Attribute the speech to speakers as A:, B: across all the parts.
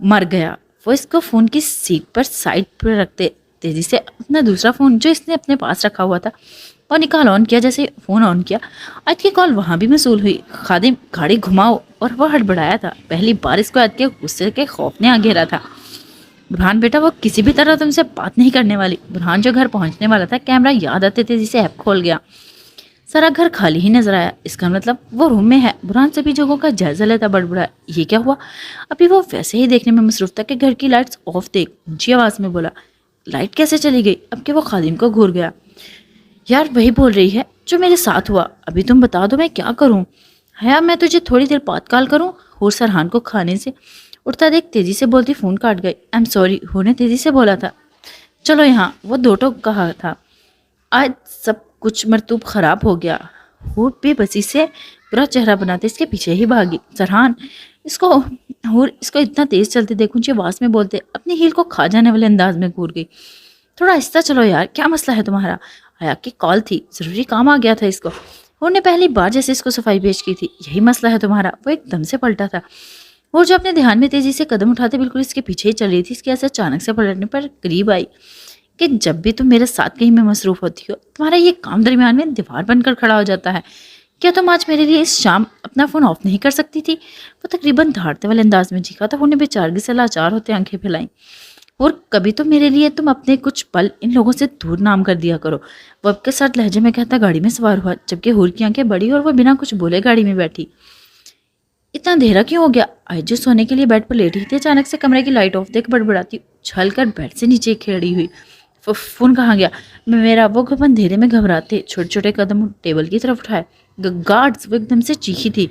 A: مر گیا۔ وہ اس کو فون کی سیٹ پر سائڈ پر رکھتے تیزی سے اپنا دوسرا فون جو اس نے اپنے پاس رکھا ہوا تھا وہ نکال آن کیا۔ جیسے فون آن کیا عائد کی کال وہاں بھی موصول ہوئی۔ خادم گاڑی گھماؤ، اور وہ ہڑبڑایا تھا۔ پہلی بار اس کو عائد کے غصے کے خوف نے آ گھیرا تھا۔ برہان بیٹا، وہ کسی بھی طرح تم سے بات نہیں کرنے والی۔ برہان جو گھر پہنچنے والا تھا کیمرہ یاد آتے تیزی سے ایپ کھول گیا۔ سارا گھر خالی ہی نظر آیا۔ اس کا مطلب وہ روم میں ہے۔ برہان سبھی جگہوں کا جائزہ لیتا بڑبڑایا، یہ کیا ہوا؟ ابھی وہ ویسے ہی دیکھنے میں مصروف تھا کہ گھر کی لائٹس آف دیکھ اونچی آواز میں بولا، لائٹ کیسے چلی گئی؟ اب کہ وہ خادم کو گھور گیا۔ یار وہی بول رہی ہے جو میرے ساتھ ہوا۔ ابھی تم بتا دو میں کیا کروں؟ حیا میں تجھے تھوڑی دیر بعد کال کروں؟ ہور سرحان کو کھانے سے اٹھتا دیکھ تیزی سے بولتی فون کاٹ گئی۔ ایم سوری، ہور نے تیزی سے بولا تھا۔ چلو یہاں، وہ دو ٹوک کہا تھا۔ آج سب کچھ مرتوب خراب ہو گیا۔ ہور بے بسی سے برا چہرہ بناتے اس کے پیچھے ہی بھاگی۔ سرحان اس کو اتنا تیز چلتے دیکھ اونچی آواز میں بولتے اپنی ہیل کو کھا جانے والے انداز میں گھور گئی۔ تھوڑا آہستہ چلو یار، کیا مسئلہ ہے تمہارا؟ حیا کی کال تھی، ضروری کام آ گیا تھا اس کو۔ ہور نے پہلی بار جیسے اس کو صفائی پیش کی تھی۔ یہی مسئلہ ہے تمہارا؟ وہ ایک دم سے پلٹا تھا۔ اور جو اپنے دھیان میں تیزی سے قدم اٹھاتے بالکل اس کے پیچھے ہی چل رہی تھی، اس کی ایسے اچانک سے پلٹنے پر قریب آئی کہ جب بھی تم میرے ساتھ کہیں میں مصروف ہوتی ہو تمہارا یہ کام درمیان میں دیوار بن کر کھڑا ہو جاتا ہے۔ کیا تم آج میرے لیے اس شام اپنا فون آف نہیں کر سکتی تھی؟ وہ تقریباً دھاڑتے والے انداز میں چیخا تھا۔ وہ نے بیچارگی سے لاچار ہوتے آنکھیں پھیلائیں۔ اور کبھی تو میرے لیے تم اپنے کچھ پل ان لوگوں سے دور نام کر دیا کرو۔ وہ اب کے ساتھ لہجے میں کہتا گاڑی میں سوار ہوا، جبکہ ہور کی آنکھیں بڑی اور وہ بنا کچھ بولے گاڑی میں بیٹھی۔ اتنا اندھیرا کیوں ہو گیا؟ آج جو سونے کے لیے بیڈ پر لیٹی تھی اچانک سے کمرے کی لائٹ آف دیکھ بڑبڑاتی چھل کر بیڈ سے نیچے کھڑی ہوئی۔ فون کہاں گیا میرا؟ وہ اندھیرے میں گھبراتے چھوٹے چھوٹے قدم ٹیبل کی طرف اٹھائے۔ گارڈز، وہ ایک دم سے چیخی تھی۔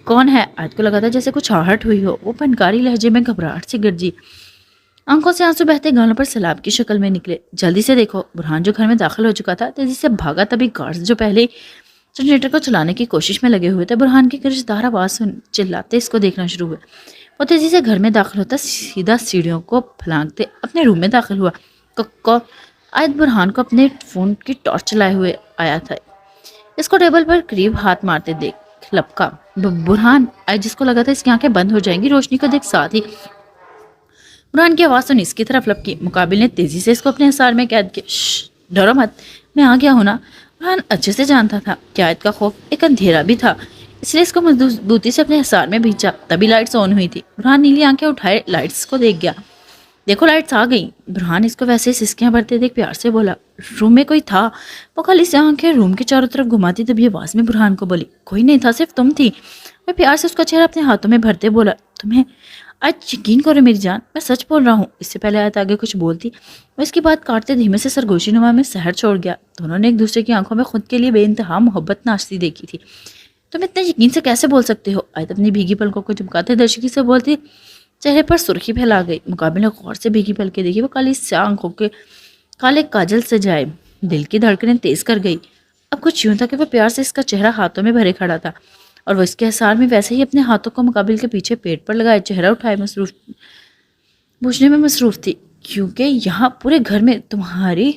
A: کون ہے؟ آج کو لگا تھا جیسے کچھ آہٹ ہوئی ہو۔ وہ پنکاری لہجے میں گھبراہٹ سے گرجی، آنکھوں سے آنسو بہتے گالوں پر سیلاب کی شکل میں نکلے۔ جلدی سے دیکھو۔ برہان جو گھر میں داخل ہو چکا تھا تیزی سے بھاگا، تبھی گارڈز جو پہلے جنریٹر کو چلانے کی کوشش میں لگے ہوئے تھے برہان کی گرجدار آواز سن چلاتے اس کو دیکھنا شروع ہوئے۔ وہ تیزی سے گھر میں داخل ہوتا سیدھا سیڑھیوں کو پھلانگتے اپنے روم میں داخل ہوا۔ آیت برہان کو اپنے فون کی ٹارچ چلائے ہوئے آیا تھا۔ اس کو ٹیبل پر قریب ہاتھ مارتے دیکھ لپکا۔ برہان! آیت جس کو لگا تھا اس کی آنکھیں بند ہو جائیں گی روشنی کو دیکھ ساتھ ہی برہان کی آواز سن اس کی طرف لپکی۔ مقابل نے تیزی سے اس کو اپنے حصار میں قید کیا۔ ڈرو مت، میں آ گیا ہوں نا۔ برہان اچھے سے جانتا تھا کہ آیت کا خوف ایک اندھیرا بھی تھا، اس لیے اس کو مضبوطی سے اپنے حصار میں بھیجا۔ تبھی لائٹس آن ہوئی تھی۔ برہان نیلی آنکھیں اٹھائے لائٹس کو دیکھ گیا۔ دیکھو لائٹس آ گئی۔ برہان اس کو ویسے ہی سسکیاں بھرتے دیکھ پیار سے بولا، روم میں کوئی تھا؟ وہ خالی سے آنکھیں روم کے چاروں طرف گھماتی تبھی آواز میں برہان کو بولی، کوئی نہیں تھا، صرف تم تھی۔ وہ پیار سے اس کا چہرہ اپنے ہاتھوں میں بھرتے بولا، تمہیں آج یقین کرو میری جان، میں سچ بول رہا ہوں۔ اس سے پہلے آیت آگے کچھ بولتی وہ اس کی بات کاٹتے دھیمے سے سرگوشی نما میں سحر چھوڑ گیا۔ دونوں نے ایک دوسرے کی آنکھوں میں خود کے لیے بے انتہا محبت ناشتی دیکھی تھی۔ تم اتنے یقین سے کیسے بول سکتے ہو؟ آیت اپنی بھیگی پلکوں کو چمکاتے درشگی سے بولتی، چہرے پر سرخی پھیلا گئی۔ مقابل نے غور سے بھیگی پلکیں دیکھی۔ وہ کالی سیاہ آنکھوں کے کالے کاجل سجائے دل کی دھڑکنیں تیز کر گئی۔ اب کچھ یوں تھا کہ وہ پیار سے اس کا چہرہ ہاتھوں میں بھرے کھڑا تھا اور وہ اس کے حصار میں ویسے ہی اپنے ہاتھوں کو مقابل کے پیچھے پیٹ پر لگائے چہرہ اٹھائے پوچھنے میں مصروف تھی، کیونکہ یہاں پورے گھر میں تمہاری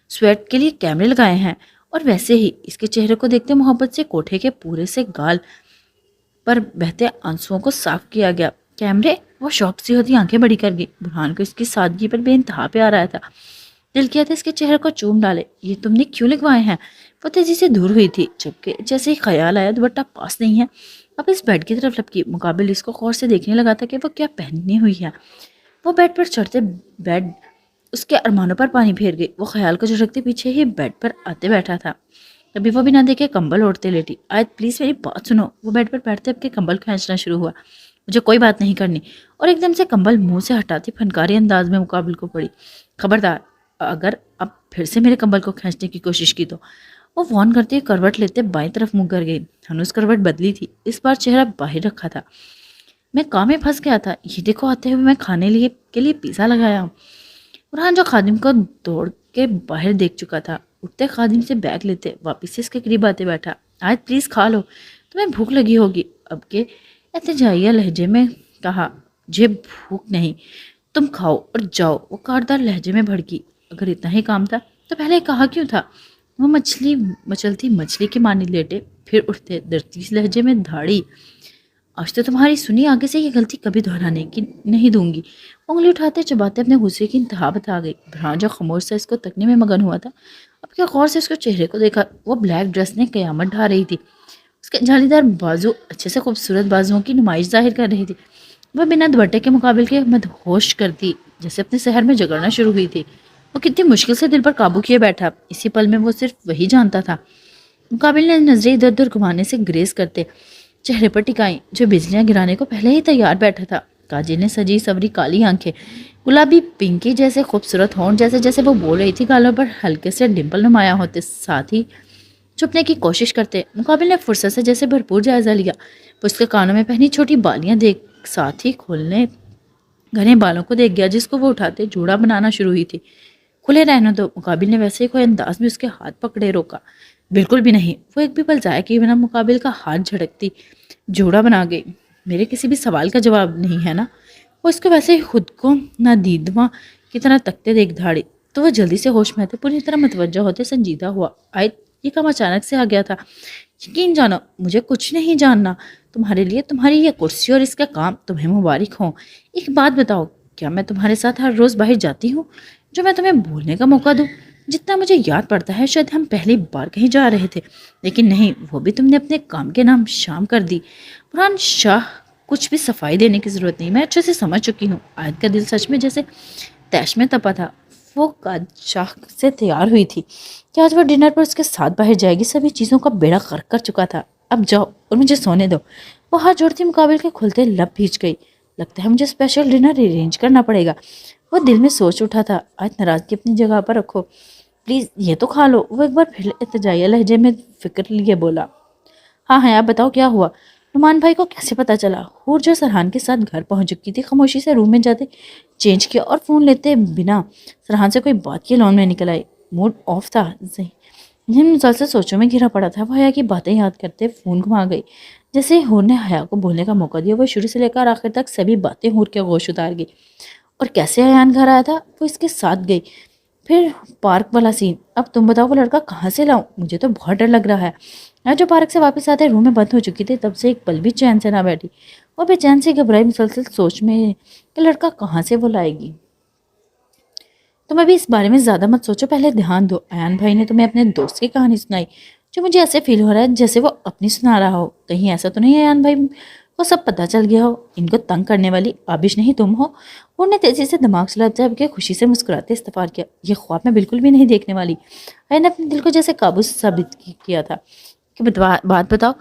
A: سویٹ کے لیے کیمرے لگائے ہیں؟ اور ویسے ہی اس کے چہرے کو دیکھتے محبت سے کوٹھے کے پورے سے گال پر بہتے آنسوؤں کو صاف کیا گیا۔ کیمرے؟ وہ شوق سی ہوتی آنکھیں بڑی کر گئی۔ برہان کو اس کی سادگی پر بے انتہا پیار آیا تھا۔ دل کیا تھا اس کے چہرے کو چوم ڈالے۔ یہ تم نے کیوں لگوائے ہیں؟ وہ تیزی سے دور ہوئی تھی، جبکہ جیسے ہی خیال آیا دوپٹہ پاس نہیں ہے۔ اب اس بیڈ کی طرف لپکی۔ مقابل اس کو غور سے دیکھنے لگا تھا کہ وہ کیا پہنی ہوئی ہے۔ وہ بیڈ پر چڑھتے بیڈ اس کے ارمانوں پر پانی پھیر گئی۔ وہ خیال کو جھٹکتے پیچھے ہی بیڈ پر آتے بیٹھا تھا، تبھی وہ بنا دیکھے کمبل اوڑھتے لیٹی۔ آیت پلیز میری بات سنو۔ وہ بیڈ پر بیٹھتے اب کے کمبل کھینچنا شروع ہوا۔ مجھے کوئی بات نہیں کرنی، اور ایک دم سے کمبل منہ سے ہٹاتی فنکاری انداز میں مقابل کو پڑی، خبردار اگر اب پھر سے میرے کمبل کو کھینچنے کی کوشش کی تو۔ وہ وارن کرتے ہوئے کروٹ لیتے بائیں طرف منہ کر گئی۔ ہنوز کروٹ بدلی تھی، اس بار چہرہ باہر رکھا تھا۔ میں کام میں پھنس گیا تھا، یہ دیکھو آتے ہوئے میں کھانے کے لیے پیزا لگایا ہوں۔ برہان جو خادم کو دوڑ کے باہر دیکھ چکا تھا اٹھتے خادم سے بیگ لیتے واپس سے اس کے قریب آتے بیٹھا۔ آیت پلیز کھا لو، تمہیں بھوک لگی ہوگی۔ اب کے احتجاجیہ لہجے میں کہا، مجھے بھوک نہیں، تم کھاؤ اور جاؤ۔ وہ کاردار لہجے میں بھڑکی، اگر اتنا ہی کام تھا تو پہلے کہا کیوں تھا؟ وہ مچلتی مچھلی کے معنی لیٹے پھر اٹھتے درتیز لہجے میں دھاڑی، آج تو تمہاری سنی، آگے سے یہ غلطی کبھی دہرانے کی نہیں دوں گی۔ انگلی اٹھاتے چباتے اپنے غصے کی انتہا بتا گئی۔ برہان جو خاموش سے اس کو تکنے میں مگن ہوا تھا، اب کیا غور سے اس کو چہرے کو دیکھا۔ وہ بلیک ڈریس نے قیامت ڈھا رہی تھی، اس کے جھالیدار بازو اچھے سے خوبصورت بازوؤں کی نمائش ظاہر کر رہی تھی۔ وہ بنا دوپٹے کے مقابل کے مدہوش کرتی جیسے اپنے سحر میں جگڑنا شروع ہوئی تھی۔ وہ کتنی مشکل سے دل پر قابو کیے بیٹھا، اسی پل میں وہ صرف وہی جانتا تھا۔ مقابل نے نظریں ادھر ادھر گھمانے سے گریز کرتے چہرے پر ٹکائیں، جو بجلیاں گرانے کو پہلے ہی تیار بیٹھا تھا۔ کاجل نے سجی سوری کالی آنکھیں، گلابی پنکی جیسے خوبصورت ہونٹ، جیسے جیسے وہ بول رہی تھی گالوں پر ہلکے سے ڈمپل نمایاں ہوتے، ساتھ ہی چھپنے کی کوشش کرتے۔ مقابل نے فرصت سے جیسے بھرپور جائزہ لیا۔ وہ اس کے کانوں میں پہنی چھوٹی بالیاں دیکھ ساتھ ہی کھولنے گھنے بالوں کو دیکھ گیا جس کو وہ اٹھاتے جوڑا بنانا شروع ہوئی تھی۔ کھلے رہنے دو، مقابل نے ویسے ہی کوئی انداز میں اس کے ہاتھ پکڑے روکا۔ بالکل بھی نہیں، وہ ایک بھی پل ضائع کیے بنا مقابل کا ہاتھ جھڑکتی جوڑا بنا گئی۔ میرے کسی بھی سوال کا جواب نہیں ہے نا؟ وہ اس کو ویسے ہی خود کو نادیدواں کی طرح تکتے دیکھ دھاڑی، تو وہ جلدی سے ہوش میں تھے، پوری طرح متوجہ ہوتے سنجیدہ ہوا۔ آیت یہ کام اچانک سے آ گیا تھا۔ یقین جانو مجھے کچھ نہیں جاننا تمہارے لیے، تمہاری یہ کرسی اور اس کا کام تمہیں مبارک ہوں۔ ایک بات بتاؤ، کیا میں تمہارے ساتھ ہر روز باہر جاتی ہوں جو میں تمہیں بولنے کا موقع دوں؟ جتنا مجھے یاد پڑتا ہے شاید ہم پہلی بار کہیں جا رہے تھے، لیکن نہیں، وہ بھی تم نے اپنے کام کے نام شام کر دی۔ برہان شاہ کچھ بھی صفائی دینے کی ضرورت نہیں، میں اچھے سے سمجھ چکی ہوں۔ آیت کا دل سچ میں جیسے تیش میں تپا تھا۔ وہ شاہ سے تیار ہوئی تھی کہ آج وہ ڈنر پر اس کے ساتھ باہر جائے گی، سبھی چیزوں کا بیڑا غرق کر چکا تھا۔ اب جاؤ اور مجھے سونے دو۔ وہ ہاتھ جوڑتی مقابل کے کھلتے لب بھیج گئی۔ لگتا ہے مجھے اسپیشل ڈنر ارینج کرنا پڑے گا، وہ دل میں سوچ اٹھا تھا۔ آج ناراضگی اپنی جگہ پر رکھو، پلیز یہ تو کھا لو، وہ ایک بار پھر ارتجاعیہ لہجے میں فکر لیے بولا۔ ہاں آپ بتاؤ کیا ہوا؟ نعمان بھائی کو کیسے پتا چلا؟ حور جو سرحان کے ساتھ گھر پہنچ چکی تھی، خاموشی سے روم میں جاتے چینج کیا اور فون لیتے بنا سرحان سے کوئی بات کی لون میں نکل آئی۔ موڈ آف تھا، ذہن مسلسل سوچوں میں گھرا پڑا تھا۔ وہ حیا کی باتیں یاد کرتے فون گھما گئی۔ جیسے ہی حور نے حیا کو بولنے کا موقع دیا، وہ شروع سے لے کر آخر تک سبھی باتیں حور کے گوش اتار گئی۔ اور کیسے ایان گھر آیا تھا، وہ اس کے ساتھ گئی۔ پھر پارک والا سین، اب تم بتاؤ وہ لڑکا کہاں سے لاؤں؟ مجھے تو بہت ڈر لگ رہا ہے۔ آج جو پارک سے واپس آتے روم میں بند ہو چکی تھی، تب سے ایک پل بھی چین سے نہ بیٹھی۔ وہ بے چین سے گھبرائی مسلسل سوچ میں کہ لڑکا کہاں سے وہ لائے گی۔ تم ابھی اس بارے میں زیادہ مت سوچو، پہلے دھیان دو۔ ایان بھائی نے تمہیں اپنے دوست کی کہانی سنائی جو مجھے ایسے فیل ہو رہا ہے جیسے وہ اپنی سنا رہا ہو۔ کہیں ایسا تو نہیں ایان بھائی وہ سب پتہ چل گیا ہو؟ ان کو تنگ کرنے والی آبش نہیں تم ہو؟ انہوں نے تیزی سے دماغ چلاتے اب کے خوشی سے مسکراتے استغفار کیا۔ یہ خواب میں بالکل بھی نہیں دیکھنے والی۔ ایان نے اپنے دل کو جیسے قابو ثابت کیا تھا کہ بات بتاؤ،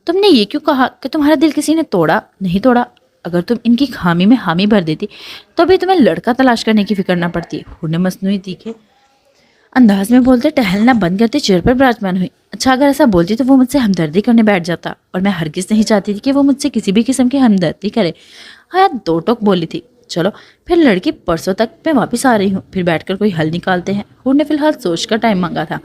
A: تم نے یہ کیوں کہا کہ تمہارا دل کسی نے توڑا؟ نہیں توڑا۔ اگر تم ان کی خامی میں حامی بھر دیتی تو ابھی تمہیں لڑکا تلاش کرنے کی فکر نہ پڑتی۔ حور نے مصنوعی تیکھے انداز میں بولتے ٹہلنا بند کرتے چیئر پر براجمان ہوئی۔ اچھا اگر ایسا بولتی تو وہ مجھ سے ہمدردی کرنے بیٹھ جاتا، اور میں ہرگز نہیں چاہتی تھی کہ وہ مجھ سے کسی بھی قسم کی ہمدردی کرے۔ حیات دو ٹوک بولی تھی۔ چلو پھر لڑکی پرسوں تک میں واپس آ رہی ہوں، پھر بیٹھ کر کوئی حل نکالتے ہیں۔ حور نے فی الحال سوچ کا ٹائم مانگا تھا۔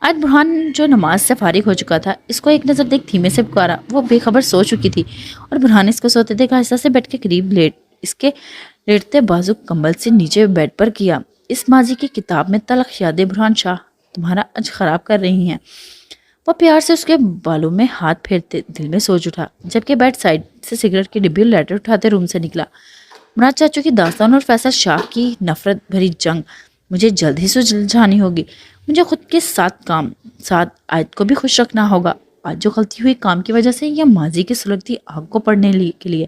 A: آج برہان جو نماز سے فارغ ہو چکا تھا، اس کو ایک نظر دیکھ دھیمے سے پکارا۔ وہ بے خبر سو چکی تھی، اور برہان اس کو سوتے دیکھ آہستہ سے بیٹھ کے قریب اس کے لیٹتے بازو کمبل سے نیچے بیڈ پر کیا۔ اس ماضی کی کتاب میں تلخ یادیں برہان شاہ تمہارا آج خراب کر رہی ہیں۔ وہ پیار سے اس کے بالوں میں ہاتھ پھیرتے دل میں سوچ اٹھا، جبکہ بیڈ سائڈ سے سگریٹ کی ڈبی اور لیٹر اٹھاتے روم سے نکلا۔ مراد چاچو کی داستان اور فیصل شاہ کی نفرت بھری جنگ مجھے جلد ہی سلجھانی ہوگی۔ مجھے خود کے ساتھ آیت کو بھی خوش رکھنا ہوگا۔ آج جو غلطی ہوئی کام کی وجہ سے، یا ماضی کی سلگتی آگ کو پڑھنے کے لیے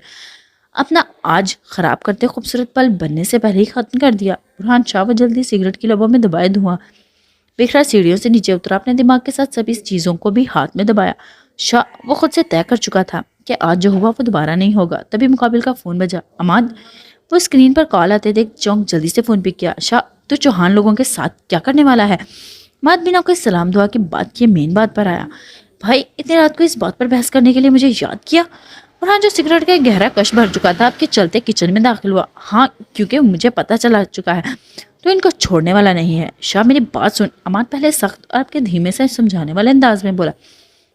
A: اپنا آج خراب کرتے خوبصورت پل بننے سے پہلے ہی ختم کر دیا۔ برہان شاہ وہ جلدی سگریٹ کی لبوں میں دبائے دھواں بکھرا سیڑھیوں سے نیچے اترا، اپنے دماغ کے ساتھ سبھی چیزوں کو بھی ہاتھ میں دبایا۔ شاہ وہ خود سے طے کر چکا تھا کہ آج جو ہوا وہ دوبارہ نہیں ہوگا۔ تبھی مقابل کا فون بجا۔ عماد، وہ اسکرین پر کال آتے دیکھ چونک جلدی سے فون پک کیا۔ شاہ تو چوہان لوگوں کے ساتھ کیا کرنے والا ہے؟ عماد بنا کوئی سلام دعا کی بات کیے مین بات پر آیا۔ بھائی اتنی رات کو اس بات پر بحث کرنے کے لیے مجھے یاد کیا؟ برہان جو سگریٹ کا ایک گہرا کش بھر چکا تھا، آپ کے چلتے کچن میں داخل ہوا۔ ہاں کیونکہ مجھے پتہ چلا چکا ہے تو ان کو چھوڑنے والا نہیں ہے۔ شاہ میری بات سن، عماد پہلے سخت اور آپ کے دھیمے سے سمجھانے والے انداز میں بولا۔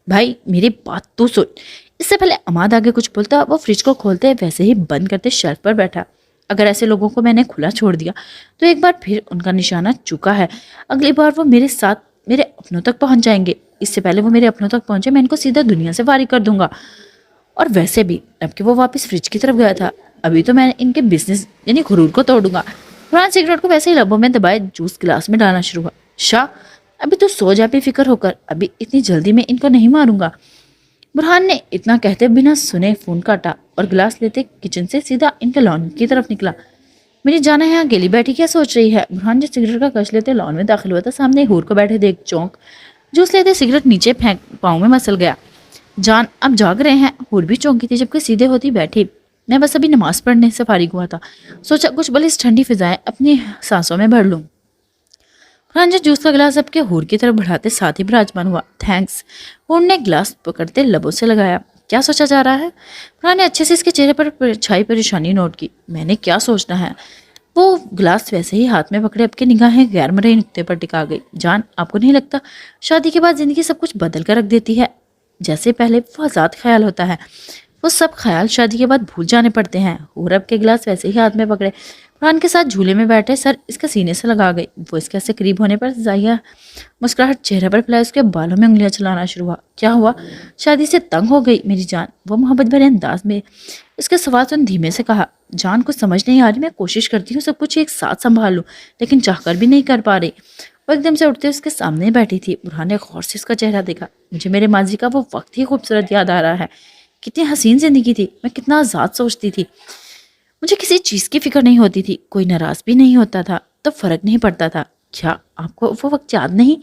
A: بھائی میری بات تو سن۔ اس سے پہلے عماد آگے کچھ بولتا، وہ فریج کو کھولتے ویسے ہی بند کرتے شیلف پر بیٹھا۔ اگر ایسے لوگوں کو میں نے کھلا چھوڑ دیا تو ایک بار پھر ان کا نشانہ چکا ہے۔ اگلی بار وہ میرے ساتھ اپنوں تک پہنچ جائیں گے۔ اس سے پہلے وہ میرے اپنوں تک پہنچے میں ان کو سیدھا دنیا سے فارغ کر دوں گا۔ اور ویسے بھی اب کہ وہ واپس فریج کی طرف گیا تھا، ابھی تو میں ان کے بزنس یعنی غرور کو توڑوں گا۔ برہان سگریٹ کو ویسے ہی لبوں میں دبائے جوس گلاس میں ڈالنا شروع ہوا۔ شاہ ابھی تو سو جا، بے فکر ہو کر، ابھی اتنی جلدی میں ان کو نہیں ماروں گا۔ برہان نے اتنا کہتے بنا سنے فون کاٹا اور گلاس لیتے کچن سے سیدھا ان کے لان کی طرف نکلا۔ میری جانا یہاں اکیلی بیٹھی کیا سوچ رہی ہے؟ برہان جو سگریٹ کا کش لیتے لان میں داخل ہوا تھا، سامنے حور کو بیٹھے دیکھ چونک جوس لیتے سگریٹ نیچے پھینک پاؤں میں مسل گیا۔ جان اب جاگ رہے ہیں؟ حور بھی چونکی تھی جبکہ سیدھے ہوتی بیٹھی۔ میں بس ابھی نماز پڑھنے سے فارغ ہوا تھا، سوچا کچھ بھلی اس ٹھنڈی فضائیں اپنی سانسوں میں بھر لوں۔ برہان جو جوس کا گلاس اب کے حور کی طرف بڑھاتے ساتھ ہی براجمان ہوا۔ تھینکس۔ حور نے گلاس پکڑتے لبوں سے لگایا۔ کیا سوچا جا رہا ہے؟ برہان نے اچھے سے اس کے چہرے پر چھائی پریشانی نوٹ کی۔ میں نے کیا سوچنا ہے؟ وہ گلاس ویسے ہی ہاتھ میں پکڑے اب کے نگاہیں غیر مرئی نقطے پر ٹکا گئی۔ جان آپ کو نہیں لگتا شادی کے بعد زندگی سب کچھ بدل کر رکھ دیتی ہے؟ جیسے پہلے وہ آزاد خیال ہوتا ہے، وہ سب خیال شادی کے بعد بھول جانے پڑتے ہیں۔ حور اب کے گلاس ویسے ہی ہاتھ میں پکڑے برہان کے ساتھ جھولے میں بیٹھے، سر اس کے سینے سے لگا گئی۔ وہ اس کے سے قریب ہونے پر زاہیہ مسکراہٹ چہرے پر پھیلا، اس کے بالوں میں انگلیاں چلانا شروع ہوا۔ کیا ہوا؟ شادی سے تنگ ہو گئی میری جان؟ وہ محبت بھرے انداز میں اس کے سوال سن دھیمے سے کہا۔ جان کچھ سمجھ نہیں آ رہی، میں کوشش کرتی ہوں سب کچھ ایک ساتھ سنبھال لوں، لیکن چاہ کر بھی نہیں کر پا رہی۔ وہ ایک دم سے اٹھتے اس کے سامنے بیٹھی تھی۔ برہان نے غور سے اس کا چہرہ دیکھا۔ مجھے میرے ماضی کا وہ وقت ہی خوبصورت یاد آ رہا ہے، کتنی حسین زندگی تھی، میں کتنا آزاد سوچتی تھی، مجھے کسی چیز کی فکر نہیں ہوتی تھی، کوئی ناراض بھی نہیں ہوتا تھا تو فرق نہیں پڑتا تھا۔ کیا آپ کو وہ وقت یاد نہیں؟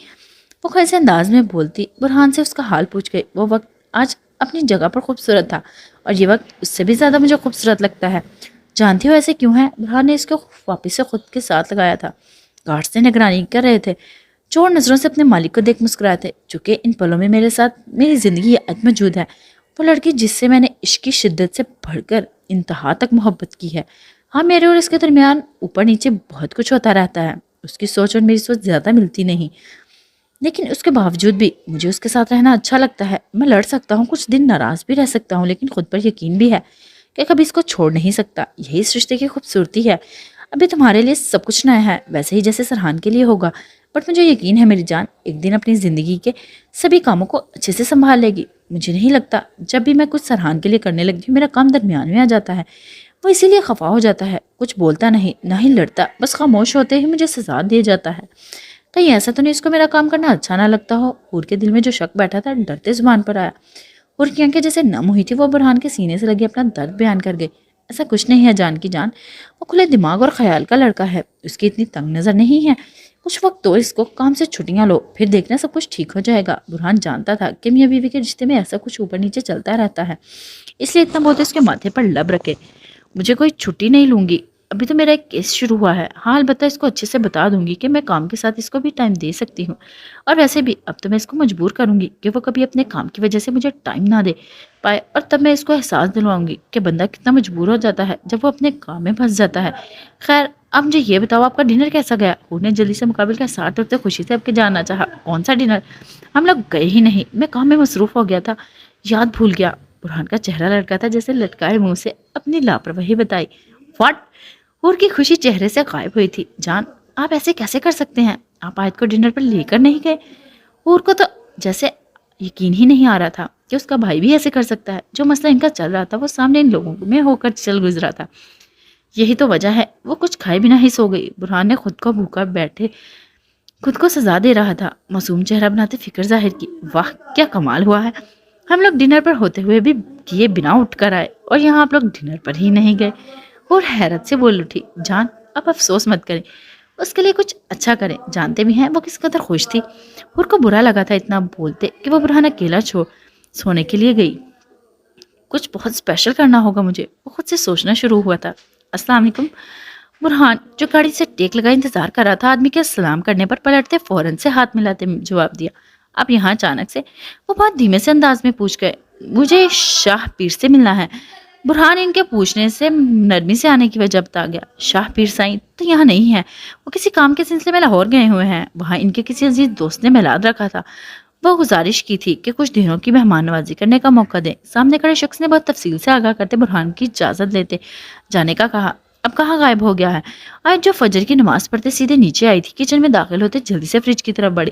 A: وہ خیسے انداز میں بولتی برہان سے اس کا حال پوچھ گئی۔ وہ وقت آج اپنی جگہ پر خوبصورت تھا اور یہ وقت اس سے بھی زیادہ مجھے خوبصورت لگتا ہے۔ جانتی ہو ایسے کیوں ہے؟ برہان نے اس کو واپس سے خود کے ساتھ لگایا تھا۔ گارڈ سے نگرانی کر رہے تھے، چور نظروں سے اپنے مالک کو دیکھ مسکرائے تھے۔ چونکہ ان پلوں میں میرے ساتھ میری زندگی آج موجود ہے، وہ لڑکی جس سے میں نے عشق کی شدت سے بڑھ کر انتہا تک محبت کی ہے۔ ہاں میرے اور اس کے درمیان اوپر نیچے بہت کچھ ہوتا رہتا ہے، اس کی سوچ اور میری سوچ زیادہ ملتی نہیں، لیکن اس کے باوجود بھی مجھے اس کے ساتھ رہنا اچھا لگتا ہے۔ میں لڑ سکتا ہوں، کچھ دن ناراض بھی رہ سکتا ہوں، لیکن خود پر یقین بھی ہے کہ کبھی اس کو چھوڑ نہیں سکتا۔ یہی اس رشتے کی خوبصورتی ہے۔ ابھی تمہارے لیے سب کچھ نیا ہے، ویسے ہی جیسے سرحان کے لیے ہوگا، بٹ مجھے یقین ہے میری جان ایک دن اپنی زندگی کے سبھی کاموں کو اچھے سے سنبھال لے گی۔ مجھے نہیں لگتا جب بھی میں کچھ سرحان کے لیے کرنے لگتی ہوں میرا کام درمیان میں آ جاتا ہے، وہ اسی لیے خفا ہو جاتا ہے، کچھ بولتا نہیں نہ ہی لڑتا، بس خاموش ہوتے ہی مجھے سزا دے جاتا ہے۔ کہیں ایسا تو نہیں اس کو میرا کام کرنا اچھا نہ لگتا ہو؟ حور کے دل میں جو شک بیٹھا تھا ڈرتے زبان پر آیا۔ حور کی آنکھیں جیسے نم ہوئی تھی، وہ برہان کے سینے سے لگے اپنا درد بیان کر گئی۔ ایسا کچھ نہیں ہے جان کی جان، وہ کھلے دماغ اور خیال کا لڑکا ہے، اس کی اتنی تنگ نظر نہیں ہے۔ کچھ وقت تو اس کو کام سے چھٹیاں لو، پھر دیکھنا سب کچھ ٹھیک ہو جائے گا۔ برہان جانتا تھا کہ میاں بیوی کے رشتے میں ایسا کچھ اوپر نیچے چلتا رہتا ہے، اس لیے اتنا بولتے اس کے ماتھے پر لب رکھے۔ مجھے کوئی چھٹی نہیں لوں گی، ابھی تو میرا ایک کیس شروع ہوا ہے، ہاں البتہ اس کو اچھے سے بتا دوں گی کہ میں کام کے ساتھ اس کو بھی ٹائم دے سکتی ہوں، اور ویسے بھی اب تو میں اس کو مجبور کروں گی کہ وہ کبھی اپنے کام کی وجہ سے مجھے ٹائم نہ دے پائے، اور تب میں اس کو احساس دلواؤں گی کہ بندہ کتنا مجبور ہو جاتا ہے جب وہ اپنے کام میں پھنس جاتا ہے۔ خیر اب مجھے یہ بتاؤ آپ کا ڈنر کیسا گیا؟ حور نے جلدی سے مقابل کا ساتھ اٹھتے خوشی سے اب کے جاننا چاہا۔ کون سا ڈنر؟ ہم لوگ گئے ہی نہیں، میں کام میں مصروف ہو گیا تھا، یاد بھول گیا۔ برہان کا چہرہ لڑکا تھا جیسے لٹکائے منہ سے اپنی لاپرواہی بتائی۔ واٹ؟ حور کی خوشی چہرے سے غائب ہوئی تھی۔ جان آپ ایسے کیسے کر سکتے ہیں؟ آپ آیت کو ڈنر پر لے کر نہیں گئے؟ حور کو تو جیسے یقین ہی نہیں آ رہا تھا کہ اس کا بھائی بھی ایسے کر سکتا ہے۔ جو مسئلہ ان کا چل رہا تھا وہ سامنے ان لوگوں میں ہو کر چل گزرا تھا، یہی تو وجہ ہے وہ کچھ کھائے بنا ہی سو گئی۔ برہان نے خود کو بھوکا بیٹھے خود کو سزا دے رہا تھا، معصوم چہرہ بناتے فکر ظاہر کی۔ واہ کیا کمال ہوا ہے، ہم لوگ ڈنر پر ہوتے ہوئے بھی کیے بنا اٹھ کر آئے اور یہاں آپ لوگ ڈنر پر ہی نہیں گئے۔ اور حیرت سے بول اٹھی۔ جان اب افسوس مت کریں، اس کے لیے کچھ اچھا کریں، جانتے بھی ہیں وہ کس قدر خوش تھی۔ حور کو برا لگا تھا اتنا بولتے کہ وہ برہان اکیلا چھوڑ سونے کے لیے گئی۔ کچھ بہت اسپیشل کرنا ہوگا مجھے، وہ خود سے سوچنا شروع ہوا تھا۔ السلام علیکم۔ برہان جو گاڑی سے ٹیک لگا انتظار کر رہا تھا، آدمی کے سلام کرنے پر پلٹتے فوراً سے ہاتھ ملاتے جواب دیا۔ اب یہاں اچانک سے وہ بہت دھیمے سے انداز میں پوچھ گئے۔ مجھے شاہ پیر سے ملنا ہے۔ برہان ان کے پوچھنے سے نرمی سے آنے کی وجہ بتا گیا۔ شاہ پیر سائیں تو یہاں نہیں ہے، وہ کسی کام کے سلسلے میں لاہور گئے ہوئے ہیں، وہاں ان کے کسی عزیز دوست نے میلاد رکھا تھا، وہ گزارش کی تھی کہ کچھ دنوں کی مہمان نوازی کرنے کا موقع دیں۔ سامنے کھڑے شخص نے بہت تفصیل سے آگاہ کرتے برہان کی اجازت لیتے جانے کا کہا۔ اب کہاں غائب ہو گیا ہے؟ آج جو فجر کی نماز پڑھتے سیدھے نیچے آئی تھی، کچن میں داخل ہوتے جلدی سے فریج کی طرف بڑھی۔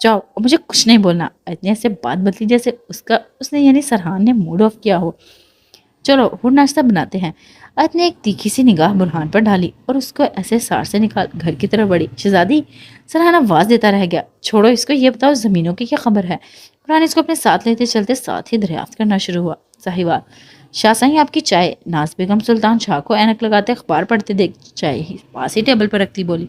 A: جاؤ اور مجھے کچھ نہیں بولنا۔ اتنے سے بات بدلی جیسے اس نے یعنی سرحان نے موڈ آف کیا ہو۔ چلو وہ ناشتہ بناتے ہیں۔ عد نے ایک تیکھی سی نگاہ برہان پر ڈالی اور اس کو ایسے سار سے نکال گھر کی طرف بڑھی۔ شہزادی، سرحان آواز دیتا رہ گیا۔ چھوڑو اس کو، یہ بتاؤ زمینوں کی کیا خبر ہے؟ برہان اس کو اپنے ساتھ لیتے چلتے ساتھ ہی دریافت کرنا شروع ہوا۔ صاحبال، شاہ سائیں آپ کی چائے۔ ناز بیگم سلطان شاہ کو اینک لگاتے اخبار پڑھتے دیکھ چائے ہی پاس ہی ٹیبل پر رکھتی بولی،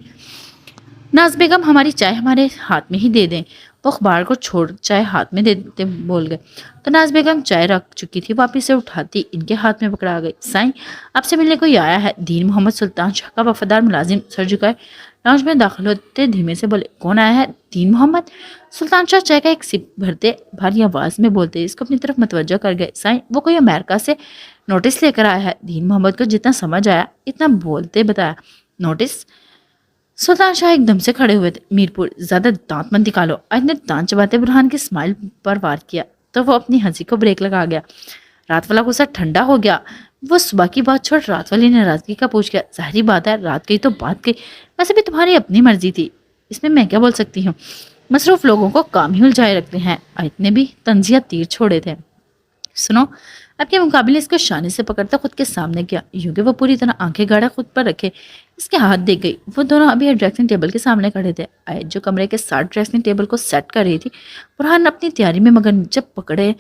A: ناز بیگم ہماری چائے ہمارے ہاتھ میں ہی دے دیں۔ وہ اخبار کو چھوڑ چائے ہاتھ میں دیتے بول گئے تو ناز بیگم چائے رکھ چکی تھی واپس سے اٹھاتی ان کے ہاتھ میں پکڑا گئی۔ سائیں، آپ سے ملنے کوئی آیا ہے۔ دین محمد سلطان شاہ کا وفادار ملازم سر جھکائے لاؤنج میں داخل ہوتے دھیمے سے بولے، کون آیا ہے؟ دین محمد۔ سلطان شاہ چائے کا ایک سپ بھرتے بھاری آواز میں بولتے اس کو اپنی طرف متوجہ کر گئے۔ سائیں، وہ کوئی امریکہ سے نوٹس لے کر آیا ہے۔ دین محمد کو جتنا سمجھ آیا اتنا بولتے بتایا۔ نوٹس؟ سلطان شاہ ایک دم سے کھڑے ہوئے تھے۔ میرپور، زیادہ دانت مت نکالو۔ آج نے دانت چباتے برہان کے اسمائل پر وار کیا تو وہ اپنی ہنسی کو بریک لگا گیا۔ رات والا غصہ ٹھنڈا ہو گیا۔ وہ صبح کی بات چھوڑ رات والی ناراضگی کا پوچھ گیا۔ ظاہری بات ہے، رات گئی تو بات گئی، ویسے بھی تمہاری اپنی مرضی تھی، اس میں کیا بول سکتی ہوں؟ مصروف لوگوں کو کام ہی الجھائے رکھتے ہیں۔ آیت نے بھی طنزیہ تیر چھوڑے تھے۔ سنو، اب کے مقابلے اس کو شانے سے پکڑتا خود کے سامنے کیا، یوں کہ وہ پوری طرح آنکھیں گاڑا خود پر رکھے اس کے ہاتھ دیکھ گئی۔ وہ دونوں ابھی ڈریسنگ ٹیبل کے سامنے کھڑے تھے۔ آیت جو کمرے کے ساتھ ڈریسنگ ٹیبل کو سیٹ کر رہی تھی، برہان اپنی تیاری میں مگن جب پکڑے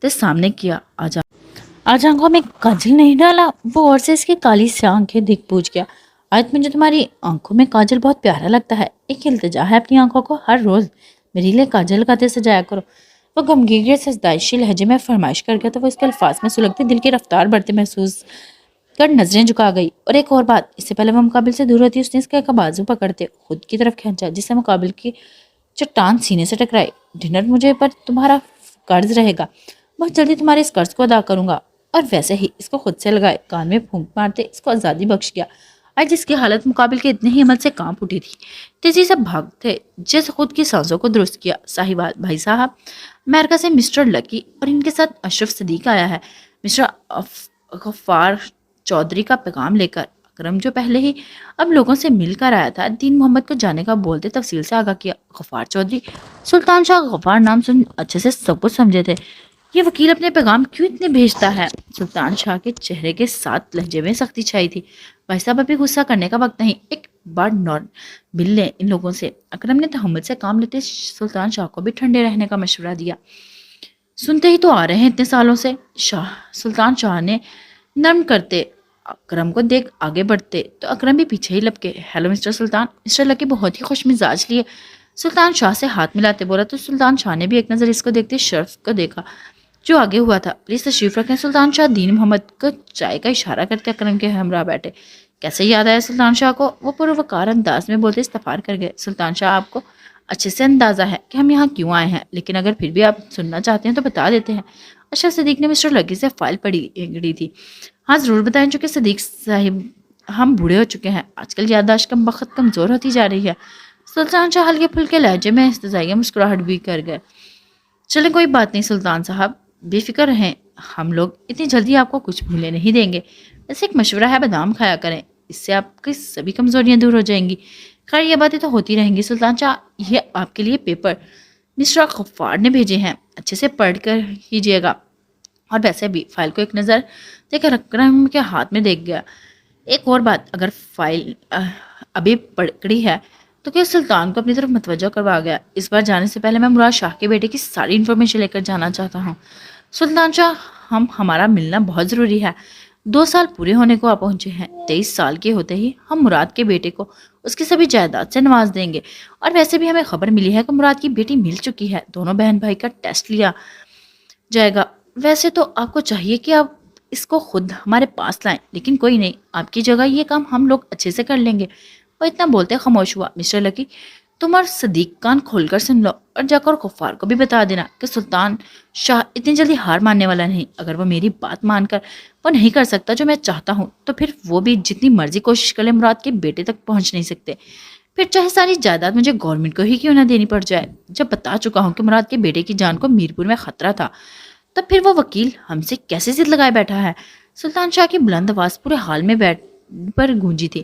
A: تے سامنے کیا، آج آنکھوں میں کاجل نہیں ڈالا؟ وہ اور سے اس کی کالی سے آنکھیں دیکھ پوچھ گیا۔ آیت، مجھے تمہاری آنکھوں میں کاجل بہت پیارا لگتا ہے۔ ایک التجا ہے اپنی آنکھوں کو ہر روز میرے لیے کاجل لگاتے سجایا کرو۔ وہ غمگین سجدائشی لہجے میں فرمائش کر گیا تو وہ اس کے الفاظ میں سلگتے دل کی رفتار بڑھتے محسوس کر نظریں جھکا گئی۔ اور ایک اور بات، اس سے پہلے وہ مقابل سے دور ہوتی اس نے اس کا ایک بازو پکڑتے خود کی طرف کھینچا جس سے مقابل کی چٹان سینے سے ٹکرائی۔ ڈنر مجھے پر تمہارا قرض رہے گا، بہت جلدی تمہارے اس قرض کو ادا کروں گا۔ اور ویسے ہی اس کو خود سے لگائے کان میں پھونک مارتے اس کو آزادی بخش گیا۔ آج جس کی حالت مقابل کے اتنے ہی عمل سے کانپ اٹھی تھی، تیزی سے بھاگتے جیسے خود کی سانسوں کو درست کیا۔ صاحبال، بھائی صاحب، امریکہ سے مسٹر لکی اور ان کے ساتھ اشرف صدیق آیا ہے، مسٹر غفار چودھری کا پیغام لے کر۔ اکرم جو پہلے ہی اب لوگوں سے مل کر آیا تھا، دین محمد کو جانے کا بولتے تفصیل سے آگاہ کیا۔ غفار چودھری؟ سلطان شاہ غفار نام سن اچھے سے سب کچھ سمجھے تھے۔ یہ وکیل اپنے پیغام کیوں اتنے بھیجتا ہے؟ سلطان شاہ کے چہرے کے ساتھ لہجے میں سختی چھائی تھی۔ بھائی صاحب، ابھی غصہ کرنے کا وقت نہیں، ایک بار مل لیں ان لوگوں سے۔ اکرم نے تحمل سے کام لیتے سلطان شاہ کو بھی ٹھنڈے رہنے کا مشورہ دیا۔ سنتے ہی تو آ رہے ہیں اتنے سالوں سے۔ سلطان شاہ نے نرم کرتے اکرم کو دیکھ آگے بڑھتے تو اکرم بھی پیچھے ہی لپکے۔ ہیلو مسٹر سلطان۔ مسٹر لکی بہت ہی خوش مزاج لیے سلطان شاہ سے ہاتھ ملاتے بولا تو سلطان شاہ نے بھی ایک نظر اس کو دیکھتے شرف کو دیکھا جو آگے ہوا تھا۔ پلیز تشریف رکھیں۔ سلطان شاہ دین محمد کو چائے کا اشارہ کرتے اکرم کے ہمراہ بیٹھے۔ کیسے یاد آیا سلطان شاہ کو؟ وہ پروقار انداز میں بولتے استفار کر گئے۔ سلطان شاہ، آپ کو اچھے سے اندازہ ہے کہ ہم یہاں کیوں آئے ہیں، لیکن اگر پھر بھی آپ سننا چاہتے ہیں تو بتا دیتے ہیں۔ اشرف صدیق نے مسٹر لکی سے فائل پڑھی تھی۔ ہاں ضرور بتائیں، چونکہ صدیق صاحب ہم بوڑھے ہو چکے ہیں، آج کل یادداشت کم بخت کمزور ہوتی جا رہی ہے۔ سلطان شاہ ہلکے پھلکے لہجے میں استضائیہ مسکراہٹ بھی کر گئے۔ چلیں کوئی بات نہیں سلطان صاحب، بے فکر رہیں، ہم لوگ اتنی جلدی آپ کو کچھ بھولے نہیں دیں گے۔ ویسے ایک مشورہ ہے، بادام کھایا کریں، اس سے آپ کی سبھی کمزوریاں دور ہو جائیں گی۔ خیر یہ باتیں تو ہوتی رہیں گی سلطان شاہ، یہ آپ کے لیے پیپر مسٹر غفار نے بھیجے ہیں، اچھے سے پڑھ کر کیجیے گا۔ اور ویسے بھی فائل کو ایک نظر دے کر اکرم کے ہاتھ میں دیکھ گیا۔ ایک اور بات، اگر فائل ابھی پکڑی ہے تو کہ سلطان کو اپنی طرف متوجہ کروا گیا۔ اس بار جانے سے پہلے میں مراد شاہ کے بیٹے کی ساری انفارمیشن لے کر جانا چاہتا ہوں۔ سلطان شاہ، ہمارا ملنا بہت ضروری ہے۔ 2 سال پورے ہونے کو آپ پہنچے ہیں، 23 سال کے ہوتے ہی ہم مراد کے بیٹے کو اس کی سبھی جائیداد سے نواز دیں گے۔ اور ویسے بھی ہمیں خبر ملی ہے کہ مراد کی بیٹی مل چکی ہے، دونوں بہن بھائی کا ٹیسٹ لیا جائے گا۔ ویسے تو آپ کو چاہیے کہ آپ اس کو خود ہمارے پاس لائیں، لیکن کوئی نہیں، آپ کی جگہ یہ کام ہم لوگ اچھے سے کر لیں گے۔ وہ اتنا بولتے خاموش ہوا۔ مسٹر لکی، تم اور صدیق کان کھول کر سن لو اور جا کر غفار کو بھی بتا دینا کہ سلطان شاہ اتنی جلدی ہار ماننے والا نہیں۔ اگر وہ میری بات مان کر وہ نہیں کر سکتا جو میں چاہتا ہوں تو پھر وہ بھی جتنی مرضی کوشش کر لے مراد کے بیٹے تک پہنچ نہیں سکتے، پھر چاہے ساری جائیداد مجھے گورنمنٹ کو ہی کیوں نہ دینی پڑ جائے۔ جب بتا چکا ہوں کہ مراد کے بیٹے کی جان کو میرپور میں خطرہ تھا، تب پھر وہ وکیل ہم سے کیسے ضد لگائے بیٹھا ہے؟ سلطان شاہ کی بلند آواز پورے حال میں بیٹھ پر گونجی تھی۔